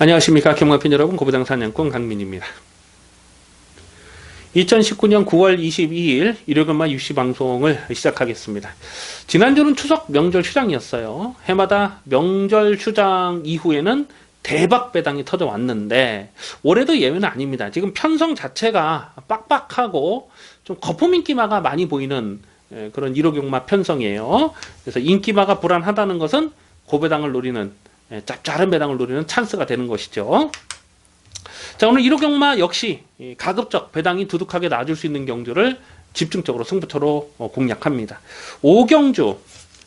안녕하십니까. 경마팬 여러분, 고부장 사냥꾼 강민입니다. 2019년 9월 22일 일요일마 유시 방송을 시작하겠습니다. 지난주는 추석 명절 휴장이었어요. 해마다 명절 휴장 이후에는 대박 배당이 터져왔는데 올해도 예외는 아닙니다. 지금 편성 자체가 빡빡하고 좀 거품 인기마가 많이 보이는 그런 1호 경마 편성이에요. 그래서 인기마가 불안하다는 것은 고배당을 노리는 짭짤한 배당을 노리는 찬스가 되는 것이죠. 자, 오늘 1호 경마 역시 가급적 배당이 두둑하게 나줄 수 있는 경주를 집중적으로 승부처로 공략합니다. 5경주,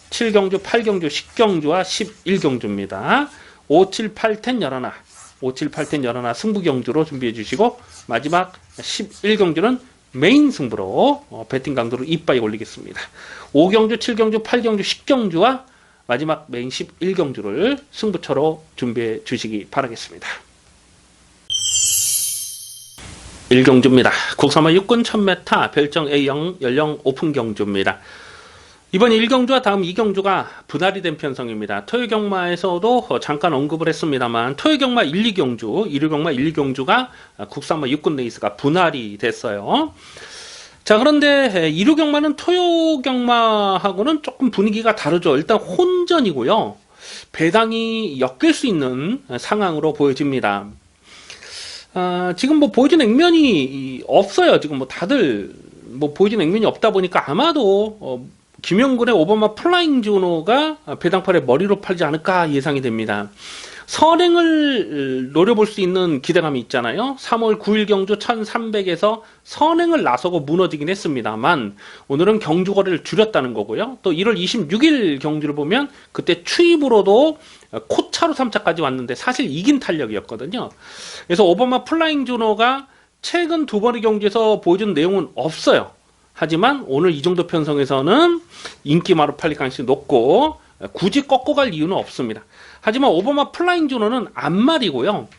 7경주, 8경주, 10경주와 11경주입니다. 5, 7, 8, 10, 11, 5, 7, 8, 10, 11 승부 경주로 준비해 주시고 마지막 11경주는 메인 승부로 배팅 강도를 이빠이 올리겠습니다. 5경주, 7경주, 8경주, 10경주와 마지막 메인 11경주를 승부처로 준비해 주시기 바라겠습니다. 1경주입니다. 국사마 육군 1000m 별정 A형 연령 오픈 경주입니다. 이번 1경주와 다음 2경주가 분할이 된 편성입니다. 토요경마에서도 잠깐 언급을 했습니다만 토요경마 1, 2경주, 1호경마 1, 2경주가 국사마 육군 레이스가 분할이 됐어요. 자, 그런데 1호 경마는 토요 경마하고는 조금 분위기가 다르죠. 일단 혼전이고요. 배당이 엮일 수 있는 상황으로 보여집니다. 지금 뭐 보여준 액면이 없어요. 지금 뭐 다들 뭐 보여준 액면이 없다 보니까 아마도 김영근의 오바마 플라잉 주노가 배당팔의 머리로 팔지 않을까 예상이 됩니다. 선행을 노려볼 수 있는 기대감이 있잖아요. 3월 9일 경주 1300에서 선행을 나서고 무너지긴 했습니다만 오늘은 경주 거리를 줄였다는 거고요. 또 1월 26일 경주를 보면 그때 추입으로도 코차로 3차까지 왔는데 사실 이긴 탄력이었거든요. 그래서 오바마 플라잉 주노가 최근 두 번의 경주에서 보여준 내용은 없어요. 하지만 오늘 이 정도 편성에서는 인기마로 팔릴 가능성이 높고 굳이 꺾고 갈 이유는 없습니다. 하지만 오바마 플라잉 주노는 앞말이고요.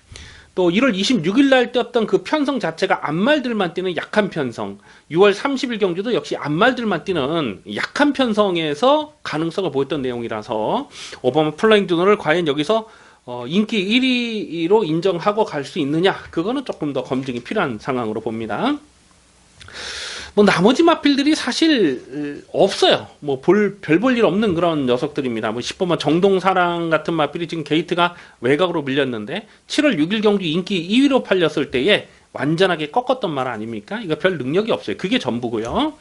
또 1월 26일 날 뛰었던 그 편성 자체가 앞말들만 뛰는 약한 편성. 6월 30일 경주도 역시 앞말들만 뛰는 약한 편성에서 가능성을 보였던 내용이라서 오바마 플라잉 주노를 과연 여기서 인기 1위로 인정하고 갈 수 있느냐, 그거는 조금 더 검증이 필요한 상황으로 봅니다. 뭐 나머지 마필들이 사실 없어요. 뭐 별 볼 일 없는 그런 녀석들입니다. 뭐 10번만 정동사랑 같은 마필이 지금 게이트가 외곽으로 밀렸는데 7월 6일 경주 인기 2위로 팔렸을 때에 완전하게 꺾었던 말 아닙니까? 이거 별 능력이 없어요. 그게 전부고요.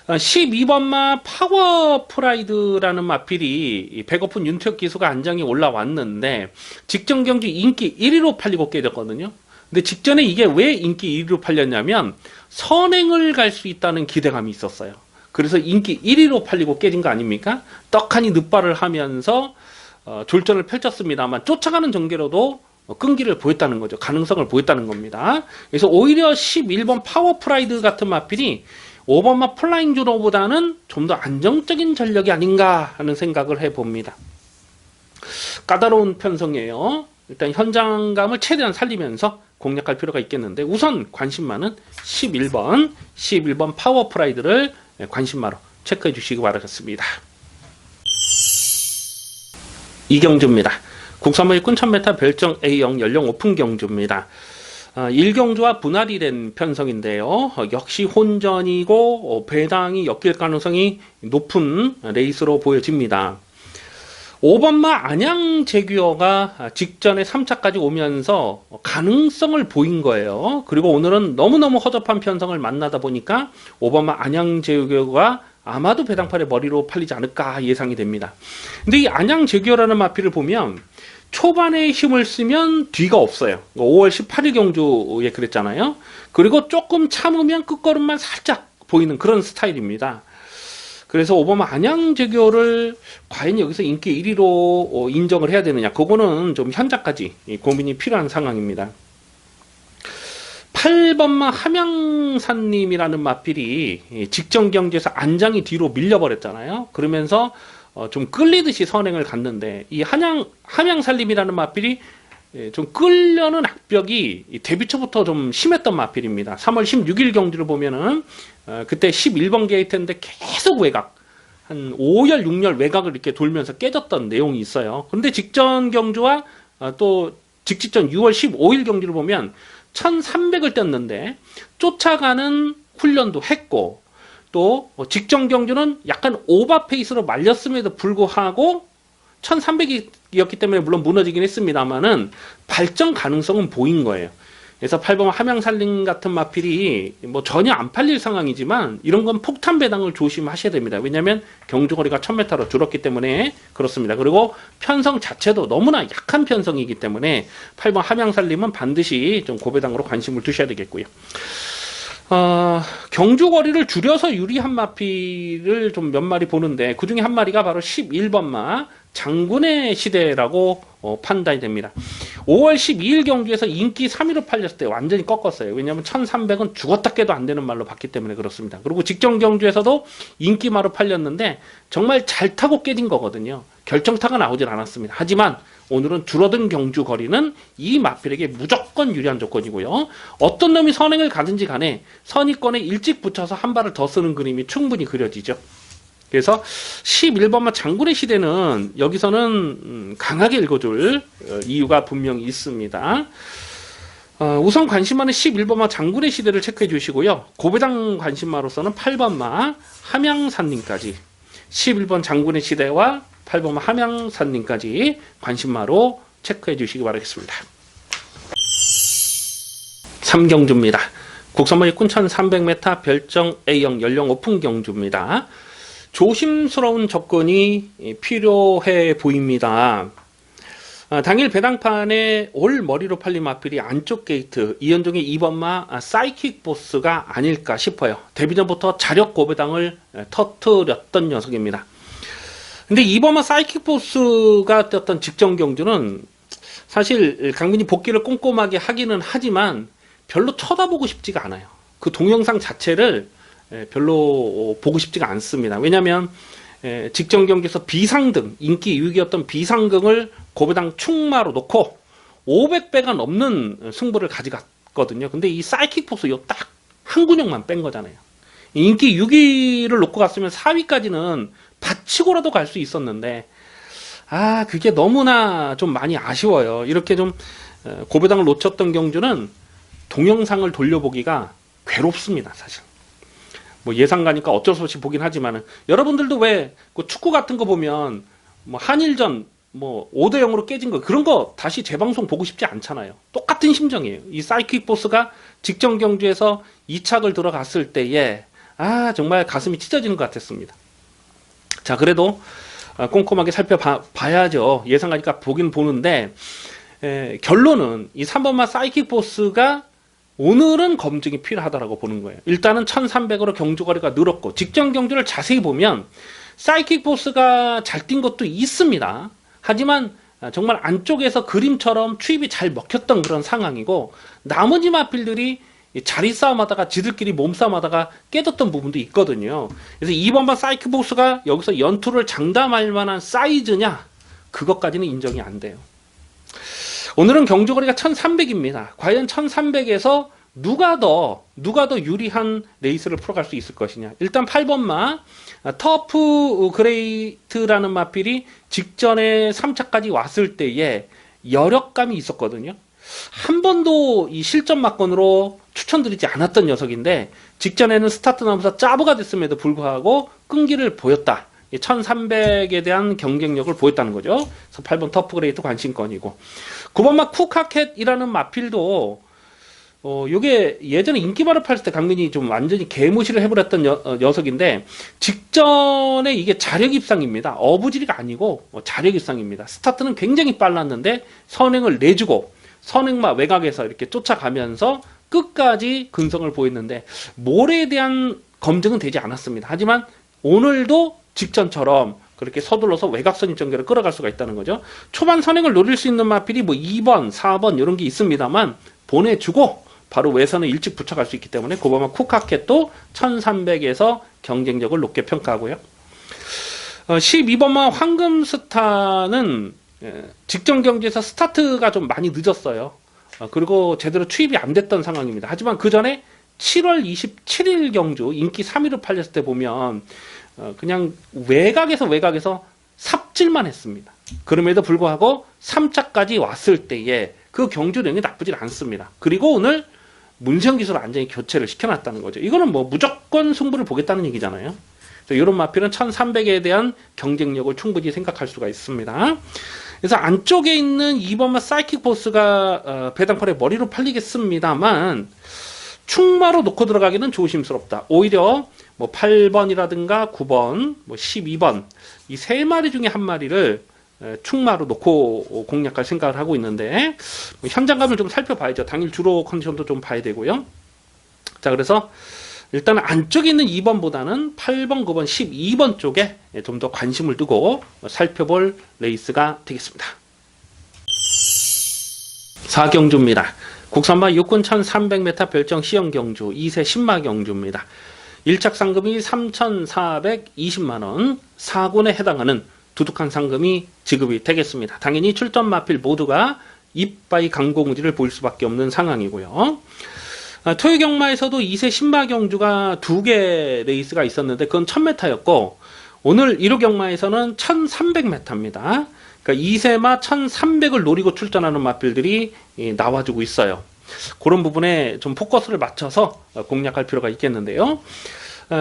12번마 파워 프라이드라는 마필이 배고픈 윤태혁 기수가 안장이 올라왔는데 직전 경주 인기 1위로 팔리고 깨졌거든요. 근데 직전에 이게 왜 인기 1위로 팔렸냐면 선행을 갈 수 있다는 기대감이 있었어요. 그래서 인기 1위로 팔리고 깨진 거 아닙니까? 떡하니 늑발을 하면서 졸전을 펼쳤습니다만 쫓아가는 전개로도 끈기를 보였다는 거죠. 가능성을 보였다는 겁니다. 그래서 오히려 11번 파워 프라이드 같은 마필이 5번마 플라잉 주노보다는 좀 더 안정적인 전력이 아닌가 하는 생각을 해봅니다. 까다로운 편성이에요. 일단 현장감을 최대한 살리면서 공략할 필요가 있겠는데 우선 관심만은 11번 파워 프라이드를 관심마로 체크해 주시기 바라겠습니다. 이경주입니다. 국사마 육군 1000m 별정 A형 연령 오픈 경주입니다. 1경주와 분할이 된 편성인데요. 역시 혼전이고 배당이 엮일 가능성이 높은 레이스로 보여집니다. 5번마 안양 제규어가 직전에 3차까지 오면서 가능성을 보인 거예요. 그리고 오늘은 너무너무 허접한 편성을 만나다 보니까 5번마 안양 제규어가 아마도 배당팔의 머리로 팔리지 않을까 예상이 됩니다. 근데 이 안양 제규어라는 마필을 보면 초반에 힘을 쓰면 뒤가 없어요. 5월 18일 경주에 그랬잖아요. 그리고 조금 참으면 끝걸음만 살짝 보이는 그런 스타일입니다. 그래서 오바마 안양 제교를 과연 여기서 인기 1위로 인정을 해야 되느냐, 그거는 좀 현장까지 고민이 필요한 상황입니다. 8번마 함양산님이라는 마필이 직전 경주에서 안장이 뒤로 밀려버렸잖아요. 그러면서 좀 끌리듯이 선행을 갔는데 이 함양산님이라는 마필이 좀 끌려는 악벽이 데뷔 초부터 좀 심했던 마필입니다. 3월 16일 경주를 보면은 그때 11번 게이트인데 계속 외곽, 한 5열, 6열 외곽을 이렇게 돌면서 깨졌던 내용이 있어요. 그런데 직전 경주와 또 직전 6월 15일 경주를 보면 1300을 떴는데 쫓아가는 훈련도 했고 또 직전 경주는 약간 오버 페이스로 말렸음에도 불구하고 1300이었기 때문에 물론 무너지긴 했습니다만은 발전 가능성은 보인 거예요. 그래서 8번 함양살림 같은 마필이 뭐 전혀 안 팔릴 상황이지만 이런 건 폭탄 배당을 조심하셔야 됩니다. 왜냐하면 경주거리가 1000m로 줄었기 때문에 그렇습니다. 그리고 편성 자체도 너무나 약한 편성이기 때문에 8번 함양살림은 반드시 좀 고배당으로 관심을 두셔야 되겠고요. 경주거리를 줄여서 유리한 마필을 좀 몇 마리 보는데 그 중에 한 마리가 바로 11번마 장군의 시대라고 판단이 됩니다. 5월 12일 경주에서 인기 3위로 팔렸을 때 완전히 꺾었어요. 왜냐하면 1300은 죽었다 깨도 안 되는 말로 봤기 때문에 그렇습니다. 그리고 직전 경주에서도 인기마로 팔렸는데 정말 잘 타고 깨진 거거든요. 결정타가 나오질 않았습니다. 하지만 오늘은 줄어든 경주 거리는 이 마필에게 무조건 유리한 조건이고요. 어떤 놈이 선행을 가든지 간에 선의권에 일찍 붙여서 한 발을 더 쓰는 그림이 충분히 그려지죠. 그래서 11번마 장군의 시대는 여기서는 강하게 읽어줄 이유가 분명히 있습니다. 우선 관심마는 11번마 장군의 시대를 체크해 주시고요. 고배당 관심마로서는 8번마 함양산림까지 11번 장군의 시대와 8번마 함양산림까지 관심마로 체크해 주시기 바라겠습니다. 3경주입니다. 국선마 일꾼 1300m 별정 A형 연령 오픈 경주입니다. 조심스러운 접근이 필요해 보입니다. 당일 배당판에 올 머리로 팔린 마필이 안쪽 게이트 이현종의 2번마 사이킥 보스가 아닐까 싶어요. 데뷔전부터 자력 고배당을 터뜨렸던 녀석입니다. 근데 2번마 사이킥 보스가 떴던 직전 경주는 사실 강민이 복귀를 꼼꼼하게 하기는 하지만 별로 쳐다보고 싶지가 않아요. 그 동영상 자체를 별로 보고 싶지가 않습니다. 왜냐하면 직전 경기에서 비상등, 인기 6위였던 비상등을 고배당 충마로 놓고 500배가 넘는 승부를 가져갔거든요. 근데 이 사이킥 포스 요 딱 한 근육만 뺀 거잖아요. 인기 6위를 놓고 갔으면 4위까지는 받치고라도 갈 수 있었는데 그게 너무나 좀 많이 아쉬워요. 이렇게 좀 고배당을 놓쳤던 경주는 동영상을 돌려보기가 괴롭습니다. 사실 뭐 예상 가니까 어쩔 수 없이 보긴 하지만은 여러분들도 왜 그 축구 같은 거 보면 뭐 한일전 뭐 5대 0으로 깨진 거 그런 거 다시 재방송 보고 싶지 않잖아요. 똑같은 심정이에요. 이 사이킥 보스가 직전 경주에서 2착을 들어갔을 때에 정말 가슴이 찢어지는 것 같았습니다. 자, 그래도 꼼꼼하게 살펴봐야죠. 예상 가니까 보긴 보는데 결론은 이 3번마 사이킥 보스가 오늘은 검증이 필요하다고 보는 거예요. 일단은 1300으로 경주거리가 늘었고 직전 경주를 자세히 보면 사이킥 보스가 잘 뛴 것도 있습니다. 하지만 정말 안쪽에서 그림처럼 추입이 잘 먹혔던 그런 상황이고 나머지 마필들이 자리 싸움하다가 지들끼리 몸싸움하다가 깨졌던 부분도 있거든요. 그래서 2번마 사이킥 보스가 여기서 연투를 장담할 만한 사이즈냐 그것까지는 인정이 안 돼요. 오늘은 경주거리가 1300입니다. 과연 1300에서 누가 더 유리한 레이스를 풀어갈 수 있을 것이냐. 일단 8번마 터프 그레이트라는 마필이 직전에 3차까지 왔을 때에 여력감이 있었거든요. 한 번도 이 실전 막건으로 추천드리지 않았던 녀석인데 직전에는 스타트 나면서 짜부가 됐음에도 불구하고 끈기를 보였다. 1300에 대한 경쟁력을 보였다는 거죠. 그래서 8번 터프 그레이트 관심권이고 9번마 쿠카켓이라는 마필도 요게 예전에 인기마를 팔을 때 강민이 좀 완전히 개무시를 해버렸던 녀석인데 직전에 이게 자력 입상입니다. 어부지리가 아니고 자력 입상입니다. 스타트는 굉장히 빨랐는데 선행을 내주고 선행마 외곽에서 이렇게 쫓아가면서 끝까지 근성을 보였는데 몰에 대한 검증은 되지 않았습니다. 하지만 오늘도 직전처럼 그렇게 서둘러서 외곽선입 전개를 끌어갈 수가 있다는 거죠. 초반 선행을 노릴 수 있는 마필이 뭐 2번, 4번 이런 게 있습니다만 보내주고 바로 외선을 일찍 붙여갈 수 있기 때문에 고바마 쿠카켓도 1300에서 경쟁력을 높게 평가하고요. 12번마 황금스타는 직전 경기에서 스타트가 좀 많이 늦었어요. 그리고 제대로 투입이 안 됐던 상황입니다. 하지만 그 전에 7월 27일 경주 인기 3위로 팔렸을 때 보면 그냥 외곽에서 삽질만 했습니다. 그럼에도 불구하고 3차까지 왔을 때에 그 경주령이 나쁘질 않습니다. 그리고 오늘 문세영 기수를 완전히 교체를 시켜놨다는 거죠. 이거는 뭐 무조건 승부를 보겠다는 얘기잖아요. 이런 마필은 1300에 대한 경쟁력을 충분히 생각할 수가 있습니다. 그래서 안쪽에 있는 2번마 사이킥 보스가 배당팔의 머리로 팔리겠습니다만 충마로 놓고 들어가기는 조심스럽다. 오히려 뭐 8번이라든가 9번, 뭐 12번 이 세 마리 중에 한 마리를 충마로 놓고 공략할 생각을 하고 있는데 현장감을 좀 살펴봐야죠. 당일 주로 컨디션도 좀 봐야 되고요. 자, 그래서 일단 안쪽에 있는 2번보다는 8번, 9번, 12번 쪽에 좀 더 관심을 두고 살펴볼 레이스가 되겠습니다. 4경주입니다. 국산마 육군 1300m 별정 시형 경주 2세 신마 경주입니다. 1착 상금이 3,420만원, 4군에 해당하는 두둑한 상금이 지급이 되겠습니다. 당연히 출전 마필 모두가 이빠이 강공우지를 볼 수밖에 없는 상황이고요. 토요경마에서도 2세 신마 경주가 2개 레이스가 있었는데 그건 1000m였고 오늘 1호 경마에서는 1300m입니다. 그러니까 2세마 1300을 노리고 출전하는 마필들이 나와주고 있어요. 그런 부분에 좀 포커스를 맞춰서 공략할 필요가 있겠는데요.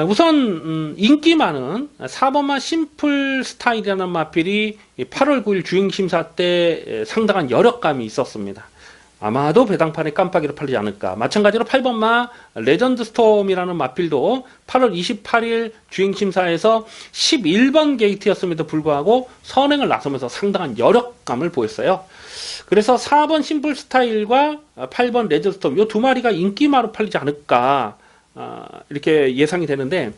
우선 인기 많은 4번마 심플 스타일이라는 마필이 8월 9일 주행심사 때 상당한 여력감이 있었습니다. 아마도 배당판에 깜빡이로 팔리지 않을까. 마찬가지로 8번마 레전드 스톰이라는 마필도 8월 28일 주행심사에서 11번 게이트였음에도 불구하고 선행을 나서면서 상당한 여력감을 보였어요. 그래서 4번 심플 스타일과 8번 레전드 스톰 이 두 마리가 인기마로 팔리지 않을까 이렇게 예상이 되는데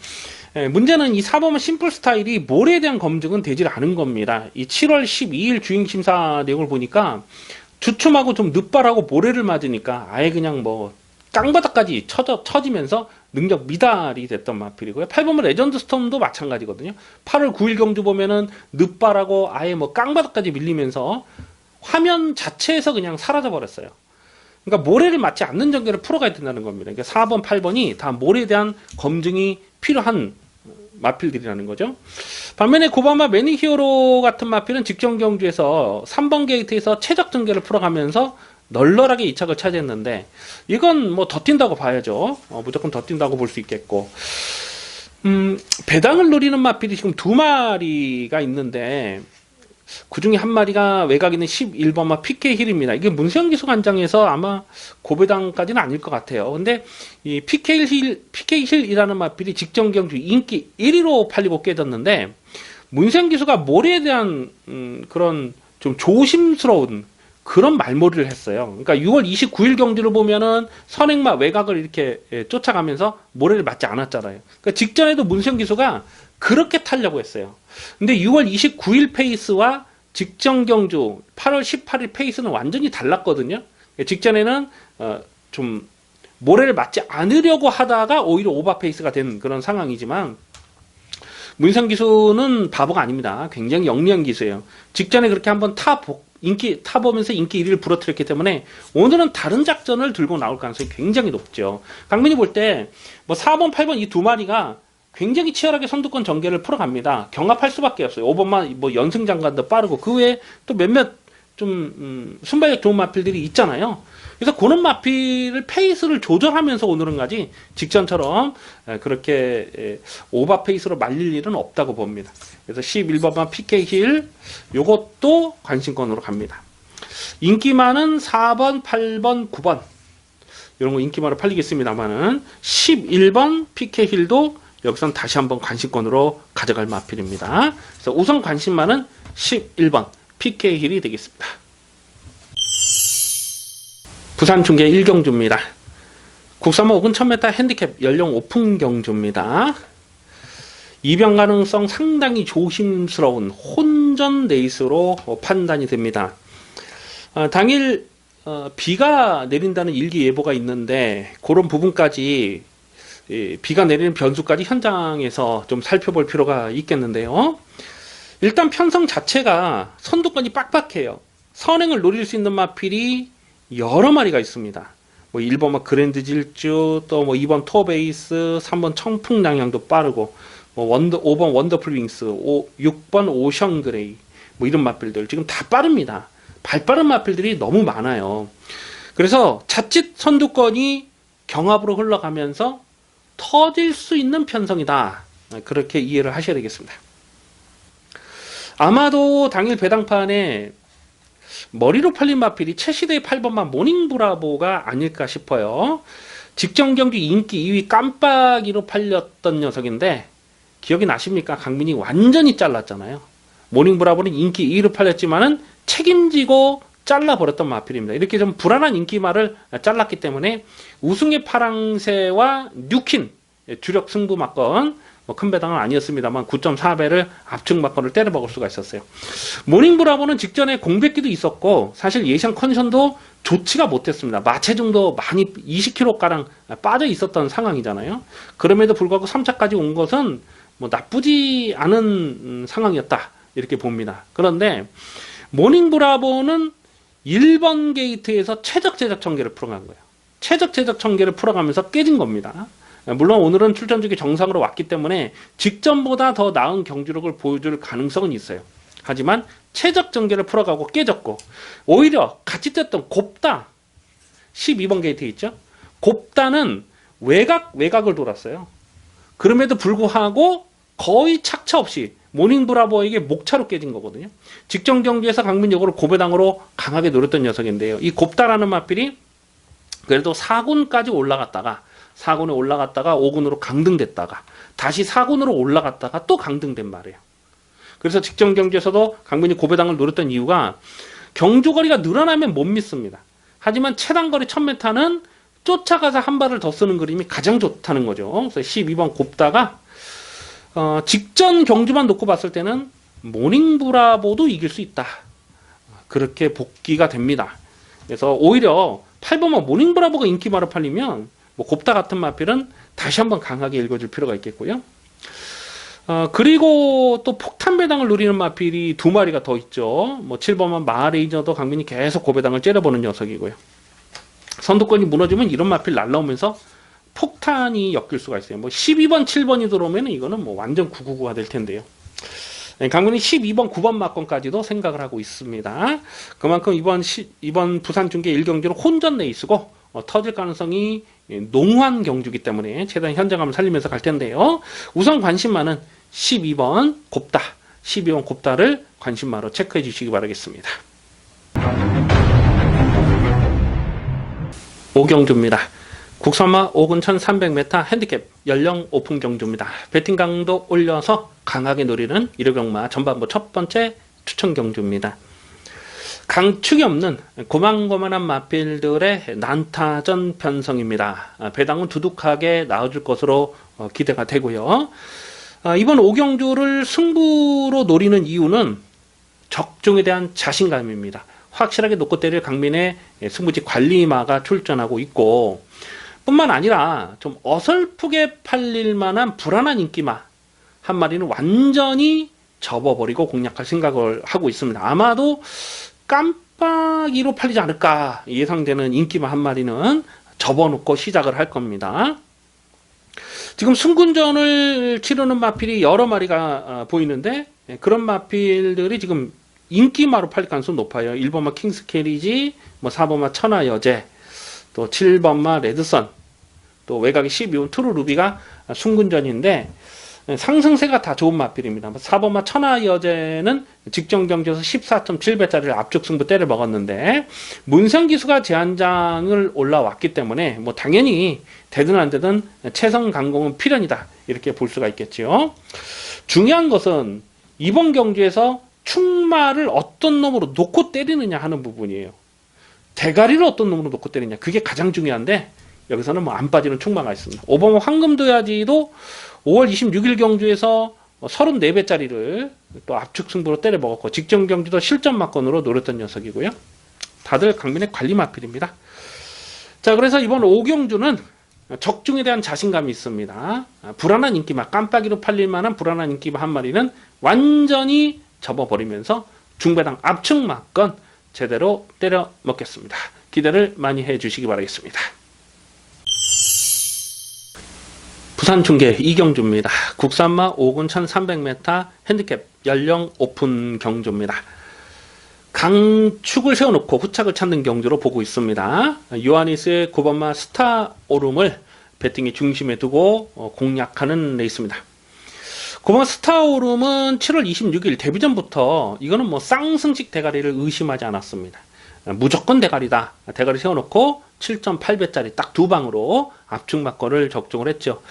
문제는 이 4번마 심플 스타일이 모레에 대한 검증은 되질 않은 겁니다. 이 7월 12일 주행심사 내용을 보니까 주춤하고 좀 늦발하고 모래를 맞으니까 아예 그냥 뭐 깡바닥까지 쳐지면서 능력 미달이 됐던 마필이고요. 8번마 레전드 스톰도 마찬가지거든요. 8월 9일 경주 보면은 늦발하고 아예 뭐 깡바닥까지 밀리면서 화면 자체에서 그냥 사라져 버렸어요. 그러니까 모래를 맞지 않는 전개를 풀어가야 된다는 겁니다. 그러니까 4번, 8번이 다 모래에 대한 검증이 필요한 마필들이라는 거죠. 반면에 고바마 매니히어로 같은 마필은 직전 경주에서 3번 게이트에서 최적 전개를 풀어가면서 널널하게 2착을 차지했는데 이건 뭐 더 뛴다고 봐야죠. 무조건 더 뛴다고 볼 수 있겠고 배당을 노리는 마필이 지금 2마리가 있는데 그 중에 한 마리가 외곽 있는 11번마 PK 힐입니다. 이게 문세영 기수 관장에서 아마 고배당까지는 아닐 것 같아요. 근데 이 PK 힐이라는 마필이 직전 경주 인기 1위로 팔리고 깨졌는데 문세영 기수가 모래에 대한 그런 좀 조심스러운 그런 말머리를 했어요. 그러니까 6월 29일 경주를 보면은 선행마 외곽을 이렇게 쫓아가면서 모래를 맞지 않았잖아요. 그러니까 직전에도 문세영 기수가 그렇게 타려고 했어요. 근데 6월 29일 페이스와 직전 경주 8월 18일 페이스는 완전히 달랐거든요. 직전에는 좀 모래를 맞지 않으려고 하다가 오히려 오버 페이스가 된 그런 상황이지만 문세영 기수는 바보가 아닙니다. 굉장히 영리한 기수예요. 직전에 그렇게 한번 타보면서 인기 1위를 부러뜨렸기 때문에 오늘은 다른 작전을 들고 나올 가능성이 굉장히 높죠. 강민이 볼 때 뭐 4번, 8번 이 두 마리가 굉장히 치열하게 선두권 전개를 풀어갑니다. 경합할 수밖에 없어요. 5번만 뭐 연승장관도 빠르고 그 외에 또 몇몇 좀 순발력 좋은 마필들이 있잖아요. 그래서 그런 마필을 페이스를 조절하면서 오늘은 가지 직전처럼 그렇게 오버 페이스로 말릴 일은 없다고 봅니다. 그래서 11번만 PK 힐 요것도 관심권으로 갑니다. 인기 많은 4번, 8번, 9번 이런 거 인기마로 팔리겠습니다만은 11번 PK 힐도 여기선 다시 한번 관심권으로 가져갈 마필입니다. 그래서 우선 관심만은 11번 PK 힐이 되겠습니다. 부산 중계 1경주입니다. 국산마 5군 1000m 핸디캡 연령 오픈 경주입니다. 이변 가능성 상당히 조심스러운 혼전 레이스로 판단이 됩니다. 당일 비가 내린다는 일기 예보가 있는데 그런 부분까지 비가 내리는 변수까지 현장에서 좀 살펴볼 필요가 있겠는데요. 일단 편성 자체가 선두권이 빡빡해요. 선행을 노릴 수 있는 마필이 여러 마리가 있습니다. 뭐 1번 그랜드 질주, 또 뭐 2번 토베이스, 3번 청풍낭양도 빠르고 뭐 5번 원더풀 윙스, 6번 오션 그레이 뭐 이런 마필들 지금 다 빠릅니다. 발빠른 마필들이 너무 많아요. 그래서 자칫 선두권이 경합으로 흘러가면서 터질 수 있는 편성이다. 그렇게 이해를 하셔야 되겠습니다. 아마도 당일 배당판에 머리로 팔린 마필이 최시대의 8번마 모닝브라보가 아닐까 싶어요. 직전 경기 인기 2위 깜빡이로 팔렸던 녀석인데 기억이 나십니까? 강민이 완전히 잘랐잖아요. 모닝브라보는 인기 2위로 팔렸지만은 책임지고 잘라버렸던 마필입니다. 이렇게 좀 불안한 인기마를 잘랐기 때문에 우승의 파랑새와 뉴킨 주력 승부 막건 큰 배당은 아니었습니다만 9.4배를 압축 막건을 때려 먹을 수가 있었어요. 모닝브라보는 직전에 공백기도 있었고 사실 예상 컨디션도 좋지가 못했습니다. 마체중도 많이 20kg가량 빠져 있었던 상황이잖아요. 그럼에도 불구하고 3차까지 온 것은 뭐 나쁘지 않은 상황이었다 이렇게 봅니다. 그런데 모닝브라보는 1번 게이트에서 최적 전개를 풀어간 거예요. 최적 전개를 풀어가면서 깨진 겁니다. 물론 오늘은 출전주기 정상으로 왔기 때문에 직전보다 더 나은 경주력을 보여줄 가능성은 있어요. 하지만 최적 전개를 풀어가고 깨졌고 오히려 같이 뛰었던 곱다 12번 게이트 있죠. 곱다는 외곽을 돌았어요. 그럼에도 불구하고 거의 착차 없이 모닝브라보에게 목차로 깨진 거거든요. 직전 경기에서 강민역으로 고배당으로 강하게 노렸던 녀석인데요. 이 곱다라는 마필이 그래도 4군까지 올라갔다가 4군에 올라갔다가 5군으로 강등됐다가 다시 4군으로 올라갔다가 또 강등된 말이에요. 그래서 직전 경기에서도 강민이 고배당을 노렸던 이유가 경주거리가 늘어나면 못 믿습니다. 하지만 최단거리 1000m는 쫓아가서 한 발을 더 쓰는 그림이 가장 좋다는 거죠. 그래서 12번 곱다가 직전 경주만 놓고 봤을 때는 모닝브라보도 이길 수 있다. 그렇게 복귀가 됩니다. 그래서 오히려 8번만 모닝브라보가 인기마로 팔리면 뭐 곱다 같은 마필은 다시 한번 강하게 읽어줄 필요가 있겠고요. 그리고 또 폭탄 배당을 노리는 마필이 두 마리가 더 있죠. 뭐 7번만 마하레이저도 강민이 계속 고배당을 째려보는 녀석이고요. 선두권이 무너지면 이런 마필 날라오면서 폭탄이 엮일 수가 있어요. 뭐 12번, 7번이 들어오면 이거는 뭐 완전 999가 될 텐데요. 강민이 12번, 9번 막건까지도 생각을 하고 있습니다. 그만큼 이번 부산 중계 1경기로 혼전 레이스고 터질 가능성이 농후한 경주기 때문에 최대한 현장감을 살리면서 갈 텐데요. 우선 관심마는 12번 곱다, 12번 곱다를 관심마로 체크해 주시기 바라겠습니다. 5경주입니다. 국산마 5군 1300m 핸디캡 연령 오픈 경주입니다. 배팅 강도 올려서 강하게 노리는 1호경마 전반부 첫 번째 추천 경주입니다. 강축이 없는 고만고만한 마필들의 난타전 편성입니다. 배당은 두둑하게 나와줄 것으로 기대가 되고요. 이번 5경주를 승부로 노리는 이유는 적중에 대한 자신감입니다. 확실하게 놓고 때릴 강민의 승부지 관리마가 출전하고 있고 뿐만 아니라 좀 어설프게 팔릴 만한 불안한 인기마 한 마리는 완전히 접어버리고 공략할 생각을 하고 있습니다. 아마도 깜빡이로 팔리지 않을까 예상되는 인기마 한 마리는 접어놓고 시작을 할 겁니다. 지금 승군전을 치르는 마필이 여러 마리가 보이는데 그런 마필들이 지금 인기마로 팔릴 가능성이 높아요. 1번마 킹스캐리지, 뭐 4번마 천하여제, 또 7번마 레드선, 또 외곽의 12번 트루루비가 승군전인데 상승세가 다 좋은 마필입니다. 4번마 천하여제는 직전 경기에서 14.7배짜리를 압축 승부 때려 먹었는데 문성기수가 제한장을 올라왔기 때문에 뭐 당연히 되든 안 되든 최성 강공은 필연이다 이렇게 볼 수가 있겠죠. 중요한 것은 이번 경주에서 충마를 어떤 놈으로 놓고 때리느냐 하는 부분이에요. 대가리를 어떤 놈으로 놓고 때리냐 그게 가장 중요한데 여기서는 뭐 안 빠지는 충마가 있습니다. 5번 황금도야지도 5월 26일 경주에서 34배짜리를 또 압축 승부로 때려 먹었고 직전 경주도 실전 막건으로 노렸던 녀석이고요. 다들 강민의 관리 마필입니다. 자, 그래서 이번 5경주는 적중에 대한 자신감이 있습니다. 불안한 인기마, 깜빡이로 팔릴 만한 불안한 인기마 한 마리는 완전히 접어버리면서 중배당 압축 막건 제대로 때려 먹겠습니다. 기대를 많이 해주시기 바라겠습니다. 부산 중계 이경주입니다. 국산마 5군 1300m 핸디캡 연령 오픈 경주입니다. 강축을 세워놓고 후착을 찾는 경주로 보고 있습니다. 요하니스의 9번마 스타오름을 배팅의 중심에 두고 공략하는 레이스입니다. 9번 스타오름은 7월 26일 데뷔전부터 이거는 뭐 쌍승식 대가리를 의심하지 않았습니다. 무조건 대가리다. 대가리 세워놓고 7.8배짜리 딱 두 방으로 압축 막거를 적중을 했죠.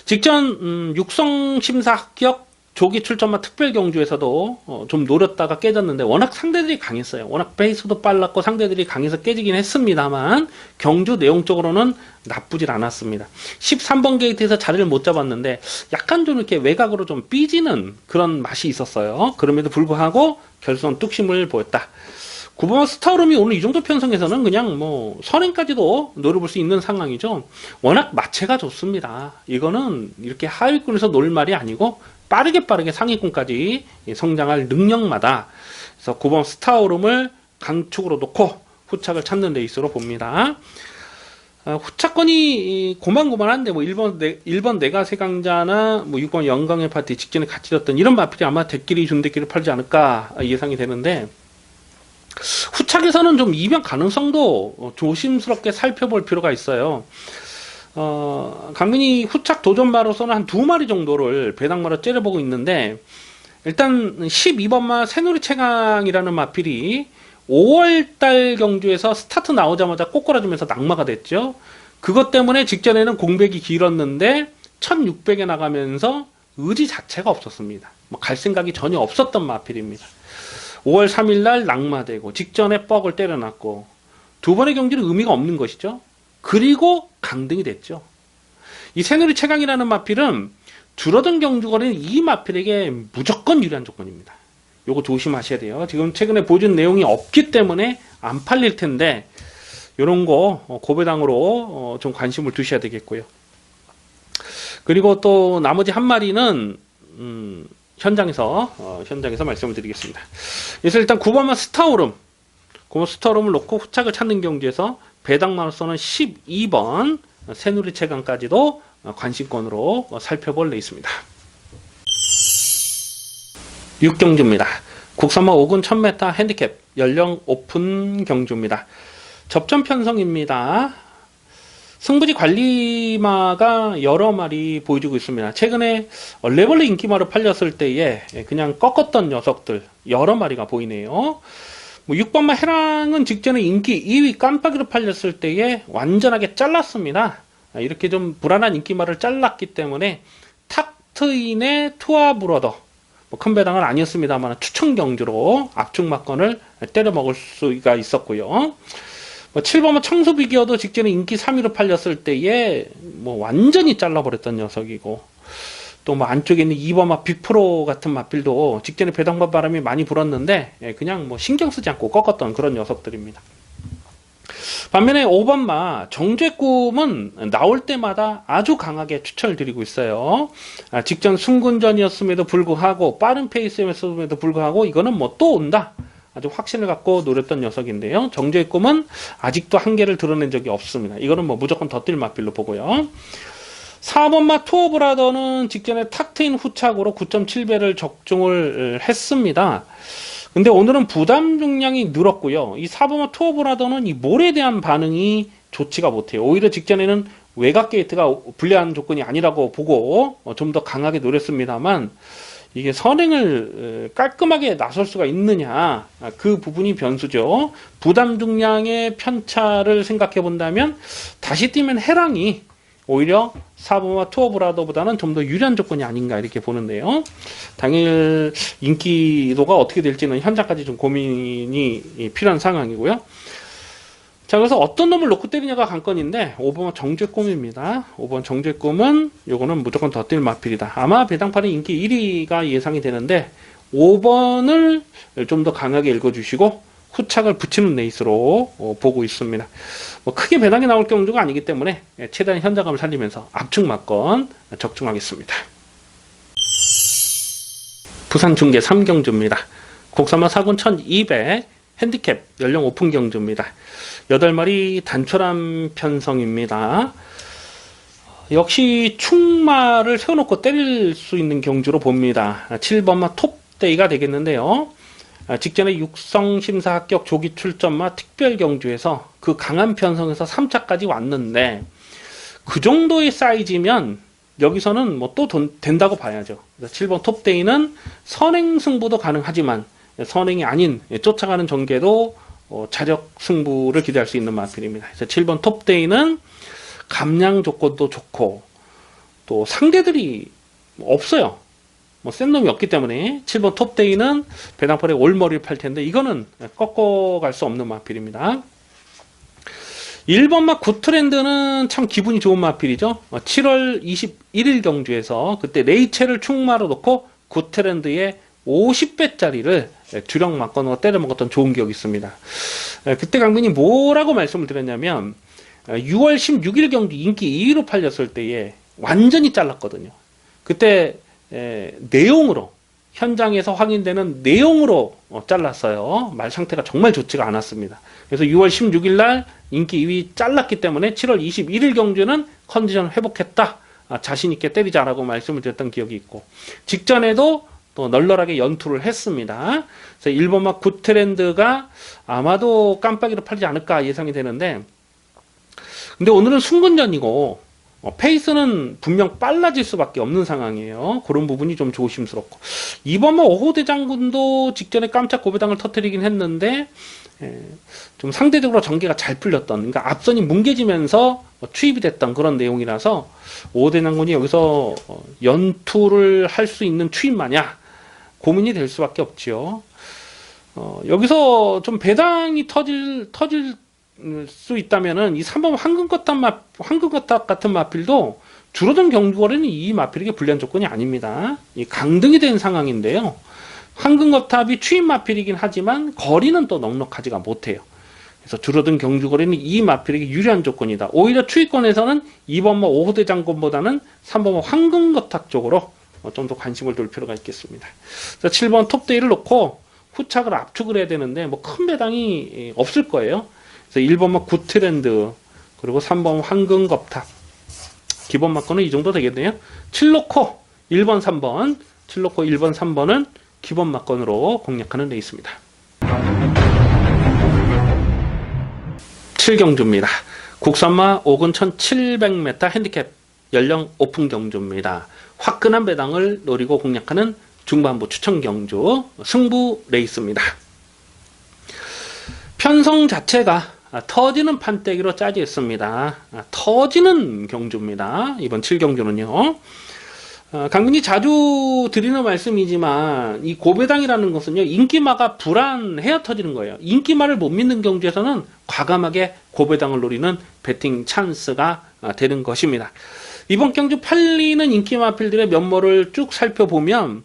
직전 육성 심사 합격 조기 출전마 특별 경주에서도 좀 노렸다가 깨졌는데 워낙 상대들이 강했어요. 워낙 페이스도 빨랐고 상대들이 강해서 깨지긴 했습니다만 경주 내용적으로는 나쁘질 않았습니다. 13번 게이트에서 자리를 못 잡았는데 약간 좀 이렇게 외곽으로 좀 삐지는 그런 맛이 있었어요. 그럼에도 불구하고 결선 뚝심을 보였다. 9번 스타오름이 오늘 이 정도 편성에서는 그냥 뭐 선행까지도 노려볼 수 있는 상황이죠. 워낙 마체가 좋습니다. 이거는 이렇게 하위권에서 놀 말이 아니고 빠르게 상위권까지 성장할 능력마다. 그래서 9번 스타오름을 강축으로 놓고 후착을 찾는 레이스로 봅니다. 후차권이 고만고만한데 뭐 1번 내가 세강자나 뭐 6번 영광의 파티 직전에 같이 졌던 이런 마필이 아마 대끼리 준대끼리 팔지 않을까 예상이 되는데, 후착에서는 좀 이변 가능성도 조심스럽게 살펴볼 필요가 있어요. 강민이 후착 도전마로서는 한 2마리 정도를 배당마로 째려보고 있는데, 일단 12번마 새누리 최강이라는 마필이 5월달 경주에서 스타트 나오자마자 꼬꾸라지면서 낙마가 됐죠. 그것 때문에 직전에는 공백이 길었는데 1600에 나가면서 의지 자체가 없었습니다. 뭐 갈 생각이 전혀 없었던 마필입니다. 5월 3일날 낙마되고 직전에 뻑을 때려놨고 두 번의 경기는 의미가 없는 것이죠. 그리고 강등이 됐죠. 이 새누리 최강이라는 마필은 줄어든 경주거리는 이 마필에게 무조건 유리한 조건입니다. 요거 조심하셔야 돼요. 지금 최근에 보여준 내용이 없기 때문에 안 팔릴 텐데 요런 거 고배당으로 좀 관심을 두셔야 되겠고요. 그리고 또 나머지 한 마리는 현장에서 말씀을 드리겠습니다. 그래서 일단 9번만 스타오름, 9번 스타오름을 놓고 후착을 찾는 경주에서 배당마로서는 12번 새누리 최강까지도 관심권으로 살펴볼 레이스입니다. 6경주입니다. 국산마 5군 1000m 핸디캡 연령 오픈 경주입니다. 접전 편성입니다. 승부지 관리마가 여러 마리 보여주고 있습니다. 최근에 레벌리 인기마로 팔렸을 때에 그냥 꺾었던 녀석들 여러 마리가 보이네요. 뭐 6번마 해랑은 직전에 인기 2위 깜빡이로 팔렸을 때에 완전하게 잘랐습니다. 이렇게 좀 불안한 인기마를 잘랐기 때문에 탁트인의 투아 브러더, 뭐 큰 배당은 아니었습니다만 추천 경주로 압축 막건을 때려 먹을 수가 있었고요. 뭐 7번마 청소 비기어도 직전에 인기 3위로 팔렸을 때에 뭐 완전히 잘라버렸던 녀석이고, 또 뭐 안쪽에 있는 2번마 빅프로 같은 마필도 직전에 배당바 바람이 많이 불었는데 그냥 뭐 신경 쓰지 않고 꺾었던 그런 녀석들입니다. 반면에 5번마 정죄 꿈은 나올 때마다 아주 강하게 추천을 드리고 있어요. 직전 승군전이었음에도 불구하고 빠른 페이스였음에도 불구하고 이거는 뭐 또 온다, 아주 확신을 갖고 노렸던 녀석인데요. 정죄의 꿈은 아직도 한계를 드러낸 적이 없습니다. 이거는 뭐 무조건 덧뛸 마필로 보고요. 4번마 투어브라더는 직전에 탁트인 후착으로 9.7배를 적중을 했습니다. 근데 오늘은 부담 중량이 늘었고요. 이 4번마 투어브라더는 이 몰에 대한 반응이 좋지가 못해요. 오히려 직전에는 외곽 게이트가 불리한 조건이 아니라고 보고 좀 더 강하게 노렸습니다만, 이게 선행을 깔끔하게 나설 수가 있느냐, 그 부분이 변수죠. 부담 중량의 편차를 생각해 본다면 다시 뛰면 해랑이 오히려 4번마 투어브라더보다는 좀 더 유리한 조건이 아닌가 이렇게 보는데요. 당일 인기도가 어떻게 될지는 현장까지 좀 고민이 필요한 상황이고요. 자, 그래서 어떤 놈을 놓고 때리냐가 관건인데 5번 정죄꿈입니다. 5번 정죄꿈은 요거는 무조건 덧뛸 마필이다. 아마 배당판의 인기 1위가 예상이 되는데 5번을 좀 더 강하게 읽어주시고 후착을 붙이는 레이스로 보고 있습니다. 뭐 크게 배당이 나올 경주가 아니기 때문에 최대한 현장감을 살리면서 압축 막건 적중하겠습니다. 부산 중계 3경주입니다. 국산마 4군 1200 핸디캡 연령 오픈 경주입니다. 8마리 단촐한 편성입니다. 역시 충마를 세워놓고 때릴 수 있는 경주로 봅니다. 7번마 톱데이가 되겠는데요. 직전에 육성심사 합격 조기 출전마 특별 경주에서 그 강한 편성에서 3차까지 왔는데 그 정도의 사이즈면 여기서는 뭐 또 된다고 봐야죠. 7번 톱데이는 선행 승부도 가능하지만 선행이 아닌 쫓아가는 전개도 자력 승부를 기대할 수 있는 마필입니다. 그래서 7번 톱데이는 감량 조건도 좋고 또 상대들이 없어요. 뭐 센 놈이 없기 때문에 7번 톱데이는 배당팔에 올머리를 팔 텐데 이거는 꺾어갈 수 없는 마필입니다. 1번 막 굿트렌드는 참 기분이 좋은 마필이죠. 7월 21일 경주에서 그때 레이첼을 충마로 놓고 굿트렌드의 50배짜리를 주력 막건으로 때려 먹었던 좋은 기억이 있습니다. 그때 강민이 뭐라고 말씀을 드렸냐면 6월 16일 경주 인기 2위로 팔렸을 때에 완전히 잘랐거든요. 그때 내용으로 현장에서 확인되는 내용으로 잘랐어요. 말 상태가 정말 좋지가 않았습니다. 그래서 6월 16일 날 인기 2위 잘랐기 때문에 7월 21일 경주는 컨디션 회복했다. 자신 있게 때리자라고 말씀을 드렸던 기억이 있고 직전에도 또 널널하게 연투를 했습니다. 그래서 1번막 굿트렌드가 아마도 깜빡이로 팔리지 않을까 예상이 되는데 근데 오늘은 순근전이고 페이스는 분명 빨라질 수밖에 없는 상황이에요. 그런 부분이 좀 조심스럽고 2번막 오호대 장군도 직전에 깜짝 고배당을 터뜨리긴 했는데 좀 상대적으로 전개가 잘 풀렸던 그러니까 앞선이 뭉개지면서 추입이 됐던 그런 내용이라서 오호대 장군이 여기서 연투를 할 수 있는 추입마냐 고민이 될 수밖에 없지요. 여기서 좀 배당이 터질 수 있다면은 이 3번 황금거탑 같은 마필도 줄어든 경주거리는 이 마필에게 불리한 조건이 아닙니다. 이 강등이 된 상황인데요. 황금거탑이 추임 마필이긴 하지만 거리는 또 넉넉하지가 못해요. 그래서 줄어든 경주거리는 이 마필에게 유리한 조건이다. 오히려 추위권에서는 2번마 오호대 장군보다는 3번마 황금거탑 쪽으로 좀 더 관심을 둘 필요가 있겠습니다. 그래서 7번 톱데이를 놓고 후착을 압축을 해야 되는데 뭐 큰 배당이 없을 거예요. 그래서 1번마 굿트렌드 그리고 3번 황금겁탑 기본 막건은 이 정도 되겠네요. 7놓고 1번 3번 7놓고 1번 3번은 기본 막건으로 공략하는 레이스입니다. 7경주입니다. 국산마 5군 1700m 핸디캡 연령 오픈 경주입니다. 화끈한 배당을 노리고 공략하는 중반부 추천 경주 승부 레이스입니다. 편성 자체가 터지는 판때기로 짜져 있습니다. 터지는 경주입니다. 이번 7경주는요. 강민이 자주 드리는 말씀이지만 이 고배당이라는 것은요. 인기마가 불안해야 터지는 거예요. 인기마를 못 믿는 경주에서는 과감하게 고배당을 노리는 배팅 찬스가 되는 것입니다. 이번 경주 팔리는 인기마필들의 면모를 쭉 살펴보면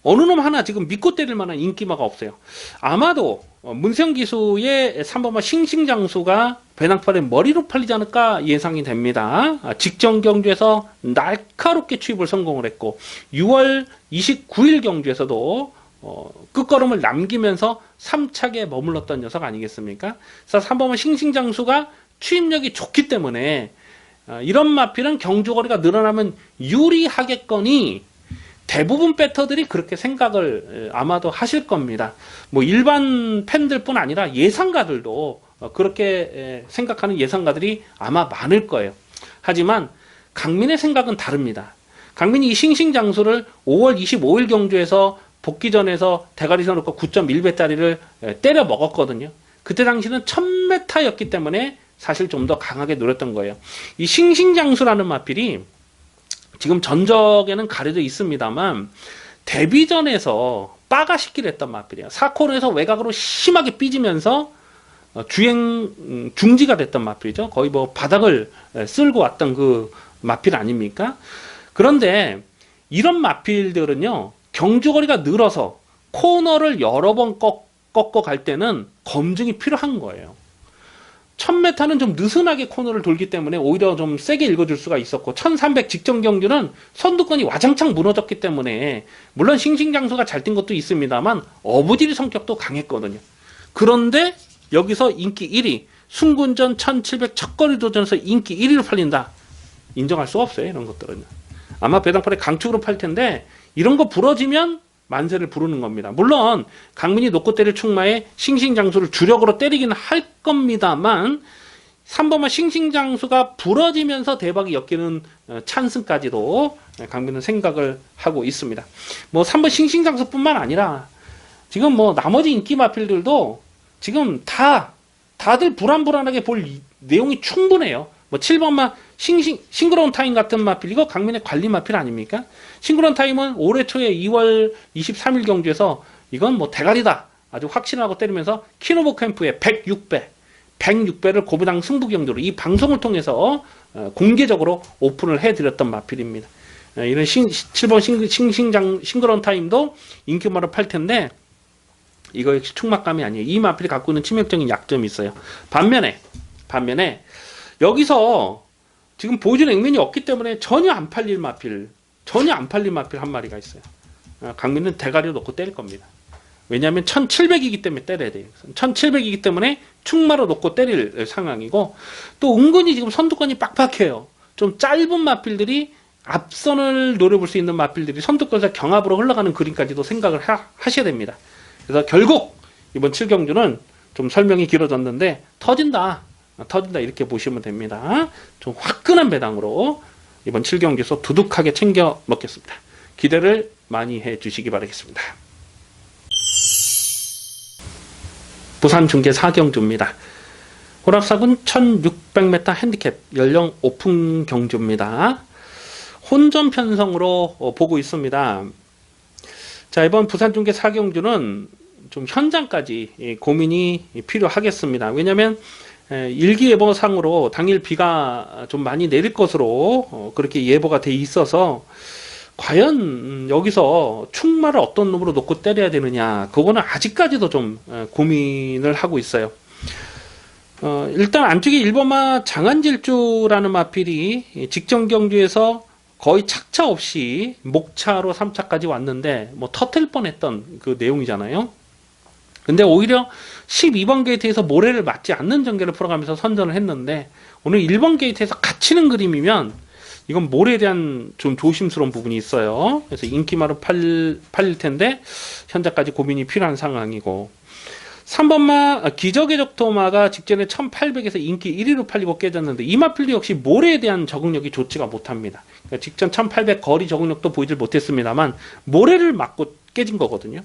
어느 놈 하나 지금 믿고 때릴 만한 인기마가 없어요. 아마도 문세영 기수의 3번마 싱싱장수가 배낭팔의 머리로 팔리지 않을까 예상이 됩니다. 직전 경주에서 날카롭게 추입을 성공을 했고 6월 29일 경주에서도 끝걸음을 남기면서 3착에 머물렀던 녀석 아니겠습니까? 그래서 3번마 싱싱장수가 추입력이 좋기 때문에 이런 마필은 경주거리가 늘어나면 유리하겠거니 대부분 배터들이 그렇게 생각을 아마도 하실 겁니다. 뭐 일반 팬들뿐 아니라 예상가들도 그렇게 생각하는 예상가들이 아마 많을 거예요. 하지만 강민의 생각은 다릅니다. 강민이 이 싱싱장수를 5월 25일 경주에서 복귀전에서 대가리선 놓고 9.1배짜리를 때려 먹었거든요. 그때 당시는 1000m였기 때문에 사실 좀 더 강하게 노렸던 거예요. 이 싱싱장수라는 마필이 지금 전적에는 가려져 있습니다만 데뷔전에서 빠가시기를 했던 마필이에요. 4코너에서 외곽으로 심하게 삐지면서 주행 중지가 됐던 마필이죠. 거의 뭐 바닥을 쓸고 왔던 그 마필 아닙니까? 그런데 이런 마필들은요. 경주거리가 늘어서 코너를 여러 번 꺾어 갈 때는 검증이 필요한 거예요. 1000m는 좀 느슨하게 코너를 돌기 때문에 오히려 좀 세게 읽어줄 수가 있었고 1300 직전 경주는 선두권이 와장창 무너졌기 때문에 물론 싱싱장수가 잘 뛴 것도 있습니다만 어부지리 성격도 강했거든요. 그런데 여기서 인기 1위 순군전 1700 첫거리 도전에서 인기 1위로 팔린다. 인정할 수가 없어요. 이런 것들은. 아마 배당팔에 강축으로 팔 텐데 이런 거 부러지면 만세를 부르는 겁니다. 물론 강민이 놓고 때릴 충마에 싱싱장수를 주력으로 때리기는 할 겁니다만 3번마 싱싱장수가 부러지면서 대박이 엮이는 찬승까지도 강민은 생각을 하고 있습니다. 뭐 3번 싱싱장수뿐만 아니라 지금 뭐 나머지 인기 마필들도 지금 다들 불안불안하게 볼 내용이 충분해요. 뭐 7번마 싱그러운 타임 같은 마필, 이거 강민의 관리 마필 아닙니까? 싱그러운 타임은 올해 초에 2월 23일 경주에서 이건 뭐 대가리다 아주 확신하고 때리면서 키노보 캠프의 106배를 고부당 승부 경주로 이 방송을 통해서 공개적으로 오픈을 해드렸던 마필입니다. 이런 7번 싱그러운 타임도 인기마로 팔 텐데 이거 역시 충막감이 아니에요. 이 마필이 갖고 있는 치명적인 약점이 있어요. 반면에 여기서 지금 보여주는 액면이 없기 때문에 전혀 안 팔릴 마필 한 마리가 있어요. 강민은 대가리로 놓고 때릴 겁니다. 왜냐하면 1700이기 때문에 때려야 돼요. 1700이기 때문에 충마로 놓고 때릴 상황이고, 또 은근히 지금 선두권이 빡빡해요. 좀 짧은 마필들이 앞선을 노려볼 수 있는 마필들이 선두권에서 경합으로 흘러가는 그림까지도 생각을 하셔야 됩니다. 그래서 결국 이번 7경주는 좀 설명이 길어졌는데 터진다 이렇게 보시면 됩니다. 좀 화끈한 배당으로 이번 7경주에서 두둑하게 챙겨 먹겠습니다. 기대를 많이 해주시기 바라겠습니다. 부산 중계 4경주입니다. 호랍사군 1600m 핸디캡 연령 오픈 경주입니다. 혼전 편성으로 보고 있습니다. 자, 이번 부산 중계 4경주는 좀 현장까지 고민이 필요하겠습니다. 왜냐하면 일기예보상으로 당일 비가 좀 많이 내릴 것으로 그렇게 예보가 돼 있어서 과연 여기서 충마를 어떤 놈으로 놓고 때려야 되느냐, 그거는 아직까지도 좀 고민을 하고 있어요. 일단 안쪽에 1번마 장안질주라는 마필이 직전 경주에서 거의 착차 없이 목차로 3차까지 왔는데 뭐 터틀 뻔했던 그 내용이잖아요. 근데 오히려 12번 게이트에서 모래를 맞지 않는 전개를 풀어가면서 선전을 했는데, 오늘 1번 게이트에서 갇히는 그림이면 이건 모래에 대한 좀 조심스러운 부분이 있어요. 그래서 인기마로 팔릴 텐데 현재까지 고민이 필요한 상황이고, 3번마 기적의 적토마가 직전에 1800에서 인기 1위로 팔리고 깨졌는데 이 마필도 역시 모래에 대한 적응력이 좋지가 못합니다. 그러니까 직전 1800 거리 적응력도 보이질 못했습니다만 모래를 맞고 깨진 거거든요.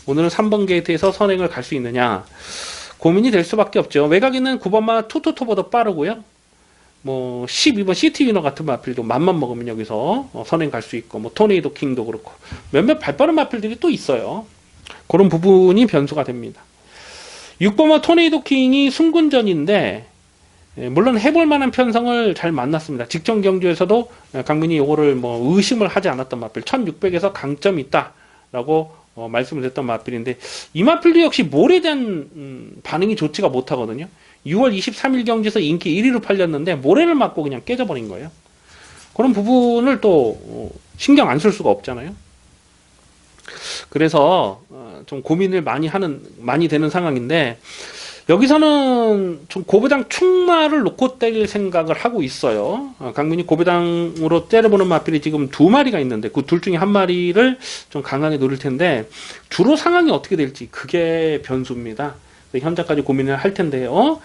오늘은 3번 게이트에서 선행을 갈 수 있느냐 고민이 될 수밖에 없죠. 외곽에는 9번마 투투토보다 빠르고요. 뭐 12번 시티위너 같은 마필도 맘만 먹으면 여기서 선행 갈 수 있고, 뭐 토네이도 킹도 그렇고 몇몇 발빠른 마필들이 또 있어요. 그런 부분이 변수가 됩니다. 6번마 토네이도 킹이 승군전인데 물론 해볼 만한 편성을 잘 만났습니다. 직전 경주에서도 강민이 이거를 뭐 의심을 하지 않았던 마필, 1600에서 강점이 있다라고 말씀을 드렸던 마필인데 이 마필도 역시 몰에 대한 반응이 좋지가 못하거든요. 6월 23일 경주에서 인기 1위로 팔렸는데 모래를 맞고 그냥 깨져버린 거예요. 그런 부분을 또 신경 안 쓸 수가 없잖아요. 그래서 좀 고민을 많이 되는 상황인데, 여기서는 좀 고배당 충마를 놓고 때릴 생각을 하고 있어요. 강민이 고배당으로 때려보는 마필이 지금 2마리가 있는데 그 둘 중에 한 마리를 좀 강하게 노릴 텐데 주로 상황이 어떻게 될지 그게 변수입니다. 현재까지 고민을 할 텐데요.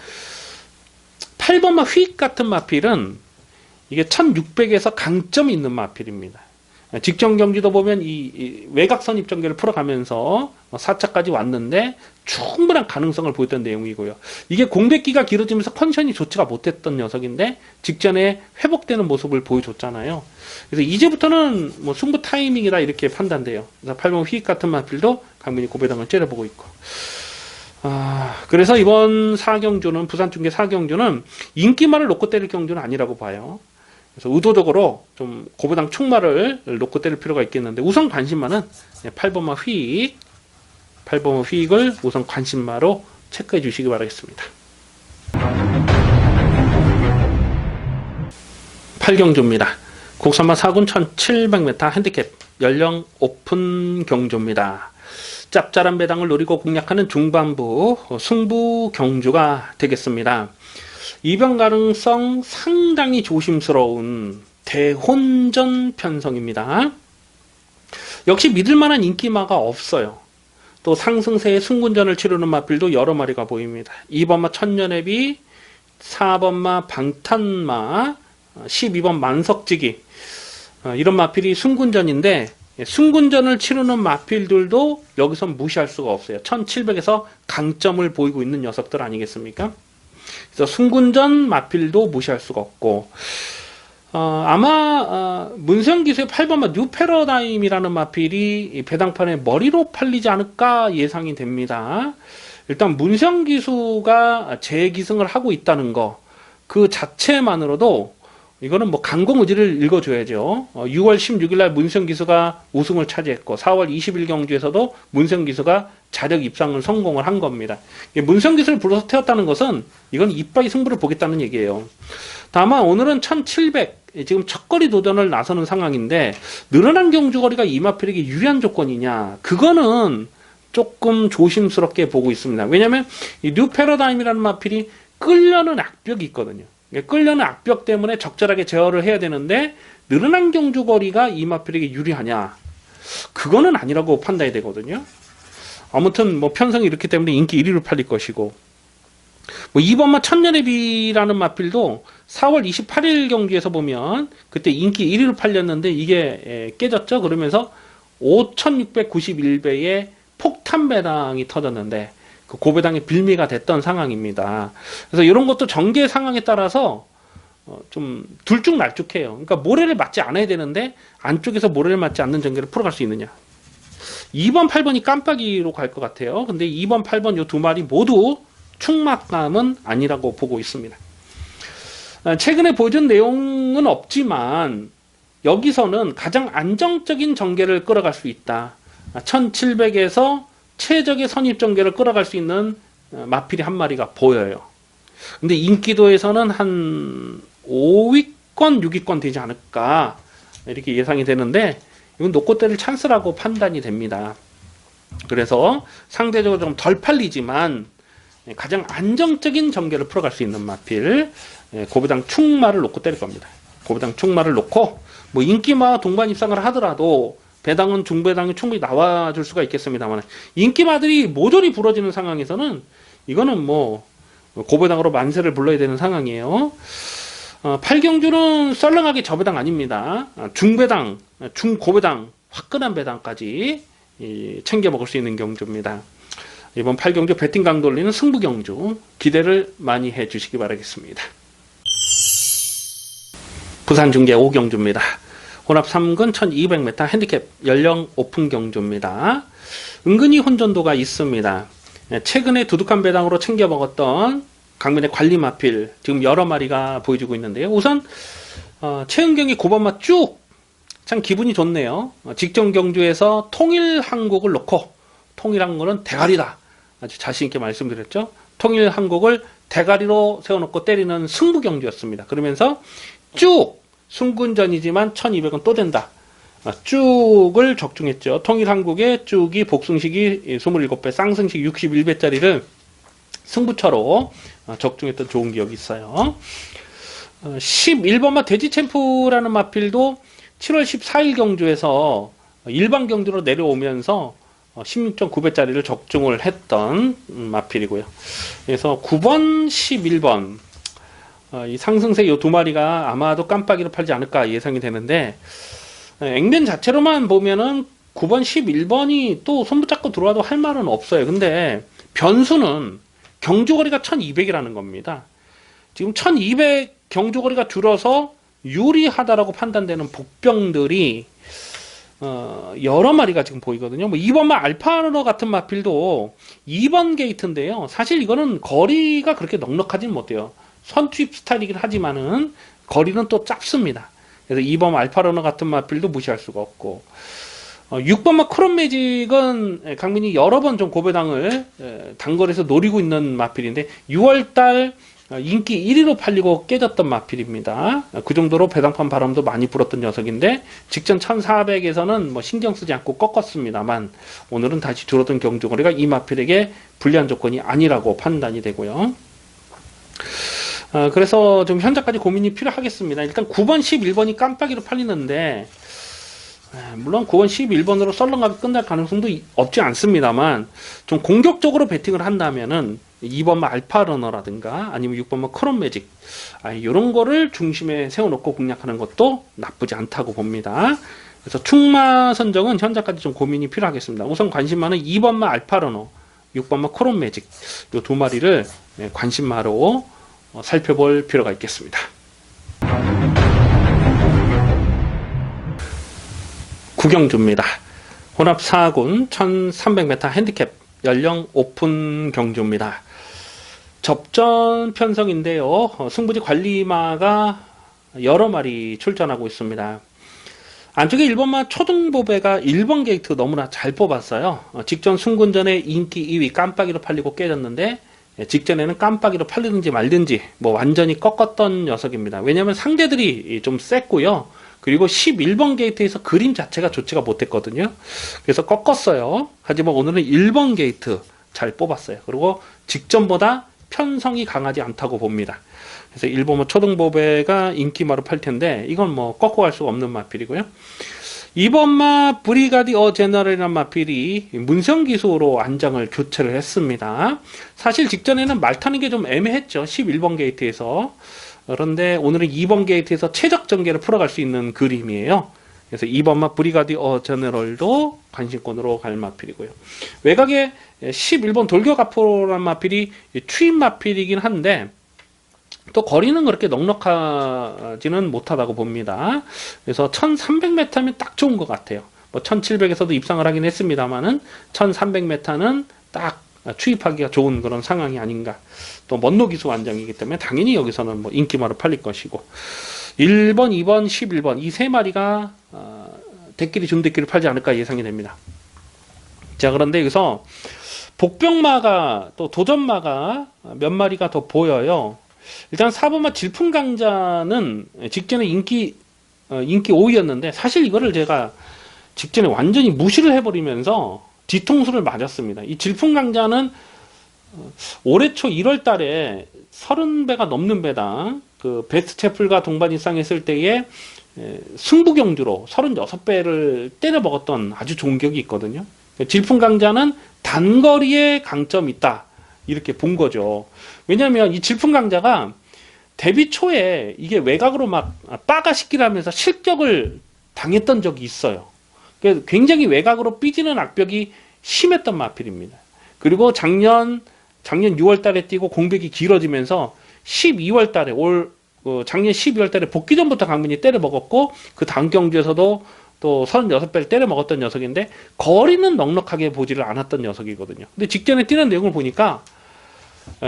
8번마 휙 같은 마필은 이게 1600에서 강점이 있는 마필입니다. 직전 경기도 보면 이 외곽 선입 전개를 풀어가면서 4차까지 왔는데 충분한 가능성을 보였던 내용이고요. 이게 공백기가 길어지면서 컨디션이 좋지가 못했던 녀석인데 직전에 회복되는 모습을 보여줬잖아요. 그래서 이제부터는 뭐 승부 타이밍이다 이렇게 판단돼요. 그래서 8번 휙 같은 마필도 강민이 고배당을 째려보고 있고. 그래서 이번 4경주는 부산 중계 4경주는 인기만을 놓고 때릴 경주는 아니라고 봐요. 그래서 의도적으로 좀 고배당 충마를 놓고 때릴 필요가 있겠는데 우선 관심마는 8번마 휙을 우선 관심마로 체크해 주시기 바라겠습니다. 8경주입니다. 국산마 4군 1700m 핸디캡 연령 오픈 경주입니다. 짭짤한 배당을 노리고 공략하는 중반부 승부 경주가 되겠습니다. 이변 가능성 상당히 조심스러운 대혼전 편성입니다. 역시 믿을만한 인기마가 없어요. 또 상승세의 승군전을 치르는 마필도 여러 마리가 보입니다. 2번마 천년회비, 4번마 방탄마, 12번 만석지기, 이런 마필이 승군전인데, 승군전을 치르는 마필들도 여기서 무시할 수가 없어요. 1700에서 강점을 보이고 있는 녀석들 아니겠습니까? 그래서 승군전 마필도 무시할 수가 없고, 아마 문성기수의 8번마 뉴패러다임이라는 마필이 배당판에 머리로 팔리지 않을까 예상이 됩니다. 일단 문성기수가 재기승을 하고 있다는 거, 그 자체만으로도 이거는 뭐 강공의지를 읽어줘야죠. 6월 16일날 문성기수가 우승을 차지했고 4월 20일 경주에서도 문성기수가 자력 입상을 성공을 한 겁니다. 문성기수를 불러서 태웠다는 것은 이건 이빠이 승부를 보겠다는 얘기예요. 다만 오늘은 1700 지금 첫거리 도전을 나서는 상황인데 늘어난 경주거리가 이 마필에게 유리한 조건이냐, 그거는 조금 조심스럽게 보고 있습니다. 왜냐하면 이 뉴패러다임이라는 마필이 끌려는 악벽이 있거든요. 끌려는 악벽 때문에 적절하게 제어를 해야 되는데 늘어난 경주거리가 이 마필에게 유리하냐, 그거는 아니라고 판단이 되거든요. 아무튼 뭐 편성이 이렇기 때문에 인기 1위로 팔릴 것이고, 뭐 2번마 천년회비라는 마필도 4월 28일 경주에서 보면 그때 인기 1위로 팔렸는데 이게 깨졌죠. 그러면서 5691배의 폭탄 배당이 터졌는데 그 고배당이 빌미가 됐던 상황입니다. 그래서 이런 것도 전개 상황에 따라서 좀 둘쭉날쭉해요. 그러니까 모래를 맞지 않아야 되는데 안쪽에서 모래를 맞지 않는 전개를 풀어갈 수 있느냐. 2번, 8번이 깜빡이로 갈 것 같아요. 근데 2번, 8번 이 두 마리 모두 충막감은 아니라고 보고 있습니다. 최근에 보여준 내용은 없지만 여기서는 가장 안정적인 전개를 끌어갈 수 있다. 1700에서 최적의 선입 전개를 끌어갈 수 있는 마필이 한 마리가 보여요. 근데 인기도에서는 한 5위권, 6위권 되지 않을까 이렇게 예상이 되는데 이건 놓고 때릴 찬스라고 판단이 됩니다. 그래서 상대적으로 좀 덜 팔리지만 가장 안정적인 전개를 풀어갈 수 있는 마필, 고배당 충마를 놓고 때릴 겁니다. 고배당 충마를 놓고 뭐 인기마 동반 입상을 하더라도 배당은 중배당이 충분히 나와줄 수가 있겠습니다만 인기마들이 모조리 부러지는 상황에서는 이거는 뭐 고배당으로 만세를 불러야 되는 상황이에요. 8경주는 썰렁하게 저배당 아닙니다. 중배당, 중고배당, 화끈한 배당까지 챙겨 먹을 수 있는 경주입니다. 이번 8경주 배팅 강 돌리는 승부 경주 기대를 많이 해 주시기 바라겠습니다. 부산중계 5경주입니다. 혼합 3근 1200m 핸디캡 연령 오픈 경주입니다. 은근히 혼전도가 있습니다. 최근에 두둑한 배당으로 챙겨 먹었던 강변의 관리 마필 지금 여러 마리가 보여주고 있는데요. 우선 최은경이 9번마 쭉 참 기분이 좋네요. 직전 경주에서 통일항국을 놓고, 통일항국은 대가리다 아주 자신있게 말씀드렸죠. 통일항국을 대가리로 세워놓고 때리는 승부 경주였습니다. 그러면서 쭉 승군전이지만 1200은 또 된다. 쭉을 적중했죠. 통일항국의 쭉이 복승식이 27배, 쌍승식 61배짜리를 승부처로 적중했던 좋은 기억이 있어요. 11번마 돼지챔프라는 마필도 7월 14일 경주에서 일반 경주로 내려오면서 16.9배짜리를 적중을 했던 마필이고요. 그래서 9번, 11번 이 상승세 이 두 마리가 아마도 깜빡이로 팔지 않을까 예상이 되는데, 액면 자체로만 보면은 9번, 11번이 또 손 붙잡고 들어와도 할 말은 없어요. 근데 변수는 경주거리가 1200이라는 겁니다. 지금 1200 경주거리가 줄어서 유리하다라고 판단되는 복병들이 여러 마리가 지금 보이거든요. 뭐 2번마 알파르너 같은 마필도 2번 게이트인데요. 사실 이거는 거리가 그렇게 넉넉하진 못해요. 선투입 스타일이긴 하지만은 거리는 또 짧습니다. 그래서 2번 알파르너 같은 마필도 무시할 수가 없고, 6번마 크롬 매직은 강민이 여러 번 좀 고배당을 단거리에서 노리고 있는 마필인데 6월달 인기 1위로 팔리고 깨졌던 마필입니다. 그 정도로 배당판 바람도 많이 불었던 녀석인데 직전 1400에서는 뭐 신경 쓰지 않고 꺾었습니다만 오늘은 다시 줄어든 경주거리가 이 마필에게 불리한 조건이 아니라고 판단이 되고요. 그래서 좀 현재까지 고민이 필요하겠습니다. 일단 9번, 11번이 깜빡이로 팔리는데 물론 9번 11번으로 썰렁하게 끝날 가능성도 없지 않습니다만 좀 공격적으로 배팅을 한다면은 2번마 알파러너라든가 아니면 6번마 크롬매직 이런 거를 중심에 세워놓고 공략하는 것도 나쁘지 않다고 봅니다. 그래서 충마 선정은 현재까지 좀 고민이 필요하겠습니다. 우선 관심마는 2번마 알파러너, 6번마 크롬매직 이 두 마리를 관심마로 살펴볼 필요가 있겠습니다. 구경주입니다. 혼합 4군 1300m 핸디캡 연령 오픈 경주입니다. 접전 편성인데요. 승부지 관리마가 여러 마리 출전하고 있습니다. 안쪽에 1번마 초등보배가 1번 게이트 너무나 잘 뽑았어요. 직전 승군전에 인기 2위 깜빡이로 팔리고 깨졌는데 직전에는 깜빡이로 팔리든지 말든지 완전히 꺾었던 녀석입니다. 왜냐하면 상대들이 좀 셌고요. 그리고 11번 게이트에서 그림 자체가 좋지가 못했거든요. 그래서 꺾었어요. 하지만 오늘은 1번 게이트 잘 뽑았어요. 그리고 직전보다 편성이 강하지 않다고 봅니다. 그래서 1번마 초등보배가 인기마로 팔 텐데 이건 꺾고 갈 수가 없는 마필이고요. 2번마 브리가디어 제너럴이라는 마필이 문성기수로 안장을 교체를 했습니다. 사실 직전에는 말 타는 게 좀 애매했죠. 11번 게이트에서. 그런데 오늘은 2번 게이트에서 최적 전개를 풀어갈 수 있는 그림이에요. 그래서 2번마 브리가디어 제너럴도 관심권으로 갈 마필이고요. 외곽에 11번 돌격아포라는 마필이 추임 마필이긴 한데 또 거리는 그렇게 넉넉하지는 못하다고 봅니다. 그래서 1300m면 딱 좋은 것 같아요. 1700에서도 입상을 하긴 했습니다만은 1300m는 딱 추입하기가 좋은 그런 상황이 아닌가. 또 먼노기수 완장이기 때문에 당연히 여기서는 인기마로 팔릴 것이고 1번, 2번, 11번 이 세 마리가 대끼리 준대끼리 팔지 않을까 예상이 됩니다. 자, 그런데 여기서 복병마가 또 도전마가 몇 마리가 더 보여요. 일단 4번마 질풍강자는 직전에 인기 5위였는데 사실 이거를 제가 직전에 완전히 무시를 해버리면서 뒤통수를 맞았습니다. 이 질풍강자는 올해 초 1월 달에 30배가 넘는 배당 그 베스트채플과 동반 입상했을 때에 승부경주로 36배를 때려 먹었던 아주 좋은 기억이 있거든요. 질풍강자는 단거리에 강점이 있다. 이렇게 본 거죠. 왜냐면 이 질풍강자가 데뷔 초에 이게 외곽으로 막 빠가시기를 하면서 실격을 당했던 적이 있어요. 굉장히 외곽으로 삐지는 악벽이 심했던 마필입니다. 그리고 작년 6월 달에 뛰고 공백이 길어지면서 12월 달에 작년 12월 달에 복귀 전부터 강민이 때려 먹었고 그 다음 경주에서도 또 36배를 때려 먹었던 녀석인데 거리는 넉넉하게 보지를 않았던 녀석이거든요. 근데 직전에 뛰는 내용을 보니까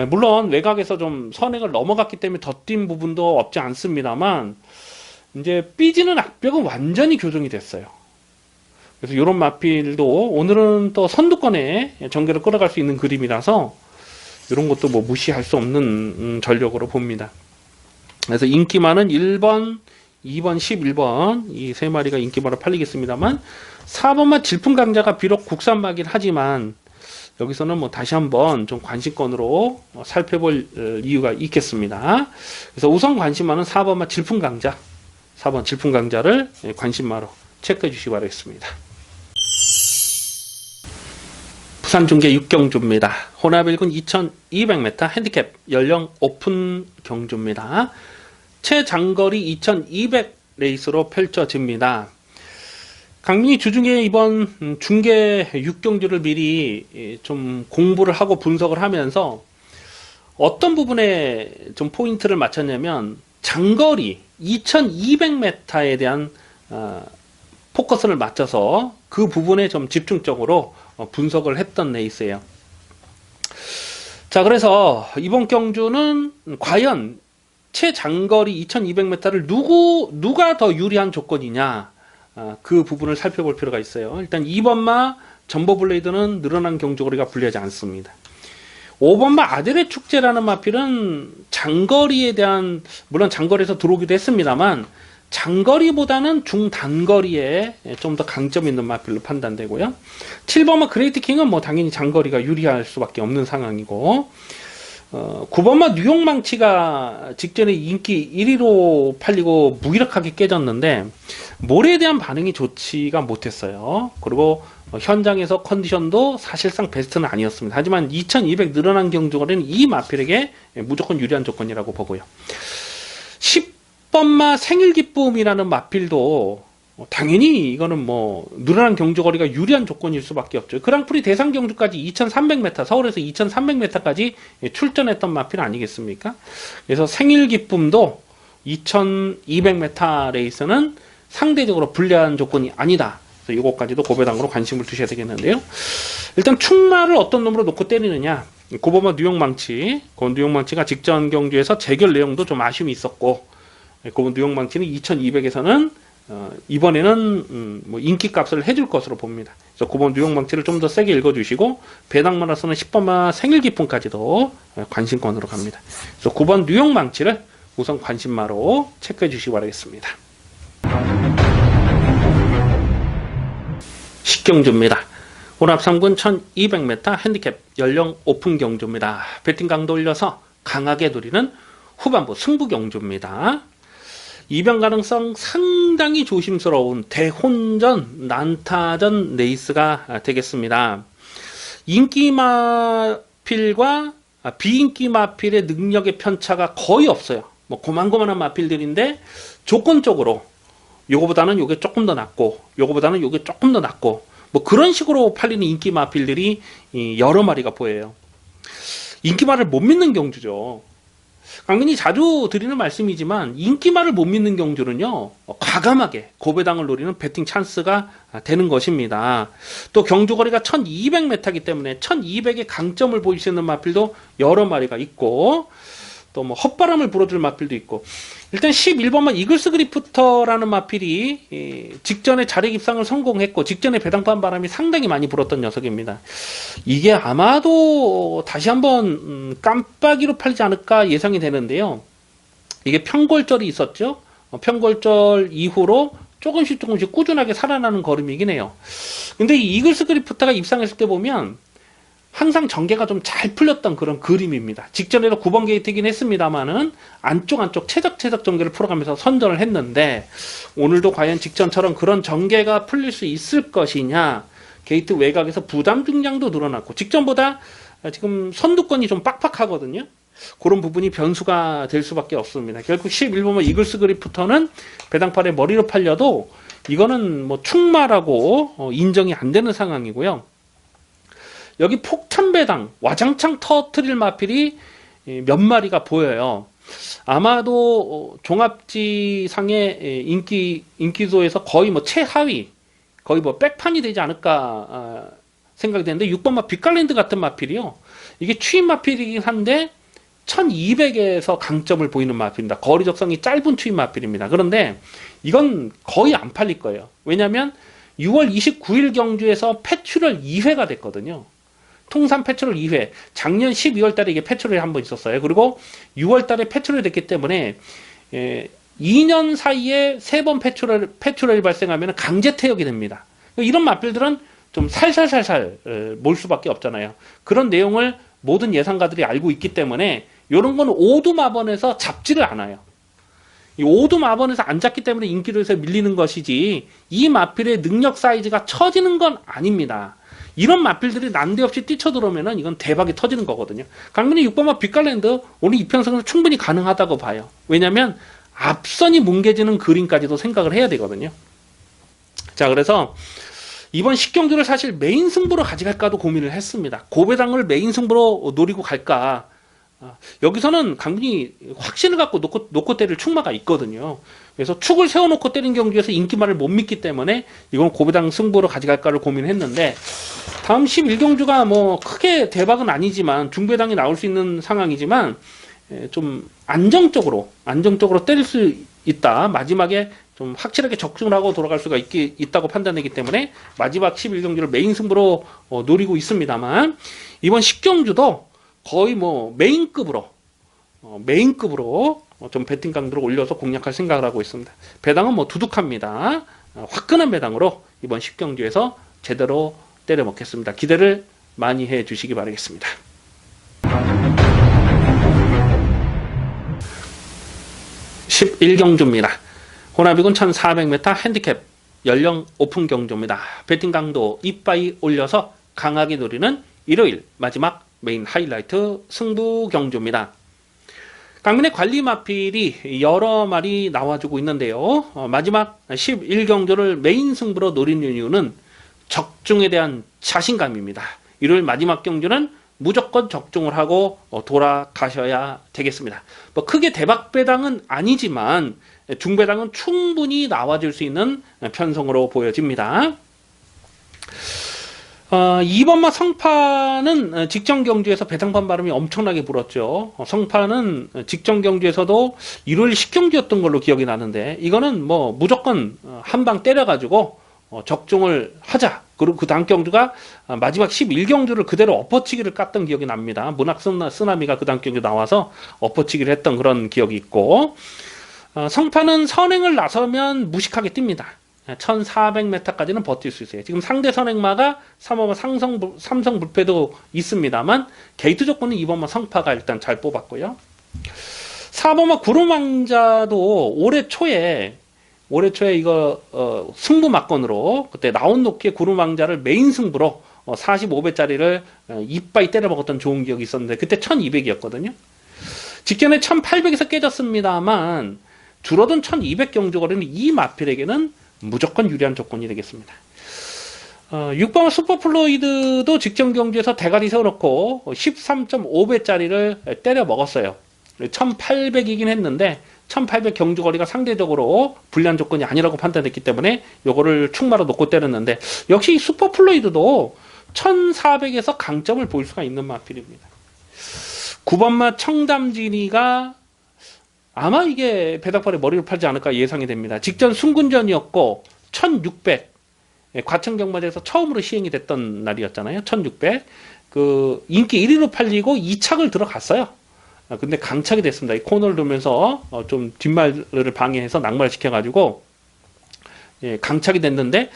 물론 외곽에서 좀 선행을 넘어갔기 때문에 더 뛴 부분도 없지 않습니다만 이제 삐지는 악벽은 완전히 교정이 됐어요. 그래서 이런 마필도 오늘은 또 선두권에 전개를 끌어갈 수 있는 그림이라서 이런 것도 무시할 수 없는 전력으로 봅니다. 그래서 인기마는 1번, 2번, 11번 이 세 마리가 인기마로 팔리겠습니다만 4번마 질풍강자가 비록 국산마긴 하지만 여기서는 다시 한번 좀 관심권으로 살펴볼 이유가 있겠습니다. 그래서 우선 관심마는 4번마 질풍강자 4번 질풍강자를 관심마로 체크해 주시기 바라겠습니다. 부산중계 6경주입니다. 혼합 1군 2200m 핸디캡 연령 오픈 경주입니다. 최장거리 2200 레이스로 펼쳐집니다. 강민이 주중에 이번 중계 6경주를 미리 좀 공부를 하고 분석을 하면서 어떤 부분에 좀 포인트를 맞췄냐면 장거리 2200m에 대한 포커스를 맞춰서 그 부분에 좀 집중적으로 분석을 했던 레이스예요. 자, 그래서 이번 경주는 과연 최장거리 2200m를 누가 더 유리한 조건이냐 그 부분을 살펴볼 필요가 있어요. 일단 2번마 점버블레이드는 늘어난 경주거리가 불리하지 않습니다. 5번마 아델의 축제라는 마필은 장거리에 대한 물론 장거리에서 들어오기도 했습니다만 장거리보다는 중단거리에 좀 더 강점 있는 마필로 판단되고요. 7번마 그레이트 킹은 당연히 장거리가 유리할 수밖에 없는 상황이고 9번마 뉴욕망치가 직전에 인기 1위로 팔리고 무기력하게 깨졌는데 몰에 대한 반응이 좋지가 못했어요. 그리고 현장에서 컨디션도 사실상 베스트는 아니었습니다. 하지만 2200 늘어난 경주거리는 이 마필에게 무조건 유리한 조건이라고 보고요. 10번마 생일기쁨이라는 마필도 당연히 이거는 뭐 늘어난 경주거리가 유리한 조건일 수밖에 없죠. 그랑프리 대상 경주까지 2300m, 서울에서 2300m까지 출전했던 마필 아니겠습니까? 그래서 생일기쁨도 2200m 레이스는 상대적으로 불리한 조건이 아니다. 그래서 이것까지도 고배당으로 관심을 두셔야 되겠는데요. 일단 충마를 어떤 놈으로 놓고 때리느냐. 9번마 뉴욕망치. 그 뉴욕망치가 직전 경주에서 재결 내용도 좀 아쉬움이 있었고, 그 뉴욕망치는 2200에서는 이번에는 뭐 인기값을 해줄 것으로 봅니다. 그래서 9번 뉴욕망치를 좀 더 세게 읽어주시고 배당마라서는 10번마 생일기쁨까지도 관심권으로 갑니다. 그래서 9번 뉴욕망치를 우선 관심마로 체크해 주시기 바라겠습니다. 식경주입니다. 오늘 앞3군 1200m 핸디캡 연령 오픈 경주입니다. 배팅 강도 올려서 강하게 누리는 후반부 승부 경주입니다. 이변 가능성 상당히 조심스러운 대혼전, 난타전 레이스가 되겠습니다. 인기 마필과 비인기 마필의 능력의 편차가 거의 없어요. 뭐 고만고만한 마필들인데 조건적으로 요거보다는 요게 조금 더 낫고 요거보다는 요게 조금 더 낫고 뭐 그런 식으로 팔리는 인기 마필들이 여러 마리가 보여요. 인기마를 못 믿는 경주죠. 강민이 자주 드리는 말씀이지만 인기마를 못 믿는 경주는요 과감하게 고배당을 노리는 배팅 찬스가 되는 것입니다. 또 경주거리가 1200m이기 때문에 1200의 강점을 보일 수 있는 마필도 여러 마리가 있고 또 뭐 헛바람을 불어줄 마필도 있고 일단 11번만 이글스 그리프터라는 마필이 직전에 자력 입상을 성공했고 직전에 배당판 바람이 상당히 많이 불었던 녀석입니다. 이게 아마도 다시 한번 깜빡이로 팔지 않을까 예상이 되는데요. 이게 평골절이 있었죠. 평골절 이후로 조금씩 꾸준하게 살아나는 걸음이긴 해요. 근데 이 이글스 그리프터가 입상했을 때 보면 항상 전개가 좀 잘 풀렸던 그런 그림입니다. 직전에도 9번 게이트이긴 했습니다만은 안쪽 최적 전개를 풀어가면서 선전을 했는데 오늘도 과연 직전처럼 그런 전개가 풀릴 수 있을 것이냐. 게이트 외곽에서 부담 중량도 늘어났고 직전보다 지금 선두권이 좀 빡빡하거든요. 그런 부분이 변수가 될 수밖에 없습니다. 결국 11번만 이글스 그리프터는 배당팔에 머리로 팔려도 이거는 뭐 충마라고 인정이 안 되는 상황이고요. 여기 폭탄배당, 와장창 터트릴 마필이 몇 마리가 보여요. 아마도 종합지상의 인기도에서 거의 뭐 최하위, 거의 뭐 백판이 되지 않을까 생각이 되는데 6번마 빅갈랜드 같은 마필이요. 이게 추임 마필이긴 한데 1200에서 강점을 보이는 마필입니다. 거리 적성이 짧은 추임 마필입니다. 그런데 이건 거의 안 팔릴 거예요. 왜냐하면 6월 29일 경주에서 패출혈 2회가 됐거든요. 통산 패출혈 2회. 작년 12월 달에 이게 패출혈이 한 번 있었어요. 그리고 6월 달에 패출혈이 됐기 때문에 2년 사이에 3번 패출혈이 발생하면 강제 퇴역이 됩니다. 이런 마필들은 좀 살살살살 몰 수밖에 없잖아요. 그런 내용을 모든 예상가들이 알고 있기 때문에 이런 건 오두마번에서 잡지를 않아요. 이 오두마번에서 안 잡기 때문에 인기도에서 밀리는 것이지 이 마필의 능력 사이즈가 처지는 건 아닙니다. 이런 마필들이 난데없이 뛰쳐들어오면 이건 대박이 터지는 거거든요. 강민이 6번마 빅갈랜드 오늘 이평선은 충분히 가능하다고 봐요. 왜냐면 앞선이 뭉개지는 그림까지도 생각을 해야 되거든요. 자, 그래서 이번 10경주를 사실 메인 승부로 가져갈까도 고민을 했습니다. 고배당을 메인 승부로 노리고 갈까. 여기서는 강민이 확신을 갖고 놓고 때릴 충마가 있거든요. 그래서 축을 세워놓고 때린 경주에서 인기말을 못 믿기 때문에 이건 고배당 승부로 가져갈까를 고민했는데 다음 11경주가 뭐 크게 대박은 아니지만 중배당이 나올 수 있는 상황이지만 좀 안정적으로 때릴 수 있다. 마지막에 좀 확실하게 적중을 하고 돌아갈 수가 있다고 판단되기 때문에 마지막 11경주를 메인 승부로 노리고 있습니다만 이번 10경주도 거의 뭐 메인급으로 좀 배팅 강도를 올려서 공략할 생각을 하고 있습니다. 배당은 뭐 두둑합니다. 화끈한 배당으로 이번 10경주에서 제대로 때려 먹겠습니다. 기대를 많이 해 주시기 바라겠습니다. 11경주입니다. 호나비군 1400m 핸디캡 연령 오픈 경주입니다. 배팅 강도 이빠이 올려서 강하게 노리는 일요일 마지막 메인 하이라이트 승부 경주입니다. 강민의 관리 마필이 여러 마리 나와주고 있는데요. 마지막 11경주를 메인 승부로 노리는 이유는 적중에 대한 자신감입니다. 일요일 마지막 경주는 무조건 적중을 하고 돌아가셔야 되겠습니다. 뭐 크게 대박 배당은 아니지만 중배당은 충분히 나와줄 수 있는 편성으로 보여집니다. 2번마 성파는 직전 경주에서 배당판 바람이 엄청나게 불었죠. 성파는 직전 경주에서도 1월 10경주였던 걸로 기억이 나는데, 이거는 뭐 무조건 한 방 때려가지고 적중을 하자. 그리고 그 다음 경주가 마지막 11경주를 그대로 엎어치기를 깠던 기억이 납니다. 문학 쓰나미가 그 다음 경주 나와서 엎어치기를 했던 그런 기억이 있고, 성파는 선행을 나서면 무식하게 뜁니다. 1400m까지는 버틸 수 있어요. 지금 상대 선행마가 3번마 삼성 불패도 있습니다만 게이트 조건은 2번마 성파가 일단 잘 뽑았고요. 4번마 구름왕자도 올해 초에 이거 승부 막건으로 그때 나온 높게 구름왕자를 메인 승부로 45배짜리를 이빠이 때려 먹었던 좋은 기억이 있었는데, 그때 1200이었거든요. 직전에 1800에서 깨졌습니다만 줄어든 1200 경주거리는 이 마필에게는 무조건 유리한 조건이 되겠습니다. 6번 슈퍼플로이드도 직전 경주에서 대가리 세워놓고 13.5배짜리를 때려 먹었어요. 1800이긴 했는데 1800 경주거리가 상대적으로 불리한 조건이 아니라고 판단했기 때문에 요거를 충마로 놓고 때렸는데, 역시 슈퍼플로이드도 1400에서 강점을 보일 수가 있는 마필입니다. 9번마 청담진이가 아마 이게 배당판에 머리를 팔지 않을까 예상이 됩니다. 직전 순군전이었고 1600 과천 경마장에서 처음으로 시행이 됐던 날이었잖아요. 1600 그 인기 1위로 팔리고 2착을 들어갔어요. 근데 강착이 됐습니다. 이 코너를 두면서 좀 뒷말을 방해해서 낙마를 시켜가지고 강착이 됐는데,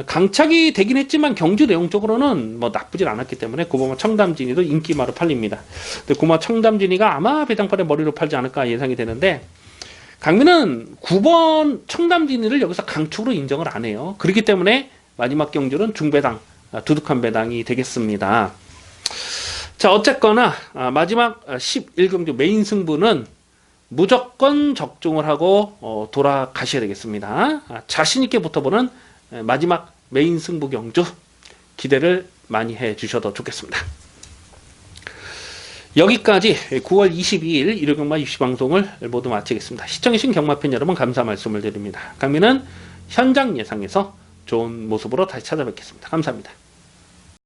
강착이 되긴 했지만 경주 내용적으로는 뭐 나쁘진 않았기 때문에 9번마 청담진이도 인기마로 팔립니다. 근데 9번마 청담진이가 아마 배당판에 머리로 팔지 않을까 예상이 되는데, 강민은 9번 청담진이를 여기서 강축으로 인정을 안 해요. 그렇기 때문에 마지막 경주는 중배당, 두둑한 배당이 되겠습니다. 자, 어쨌거나 마지막 11경주 메인 승부는 무조건 적중을 하고 돌아가셔야 되겠습니다. 자신있게 붙어보는 마지막 메인 승부 경주 기대를 많이 해 주셔도 좋겠습니다. 여기까지 9월 22일 일요경마 입시방송을 모두 마치겠습니다. 시청해주신 경마팬 여러분 감사 말씀을 드립니다. 강민은 현장 예상에서 좋은 모습으로 다시 찾아뵙겠습니다. 감사합니다.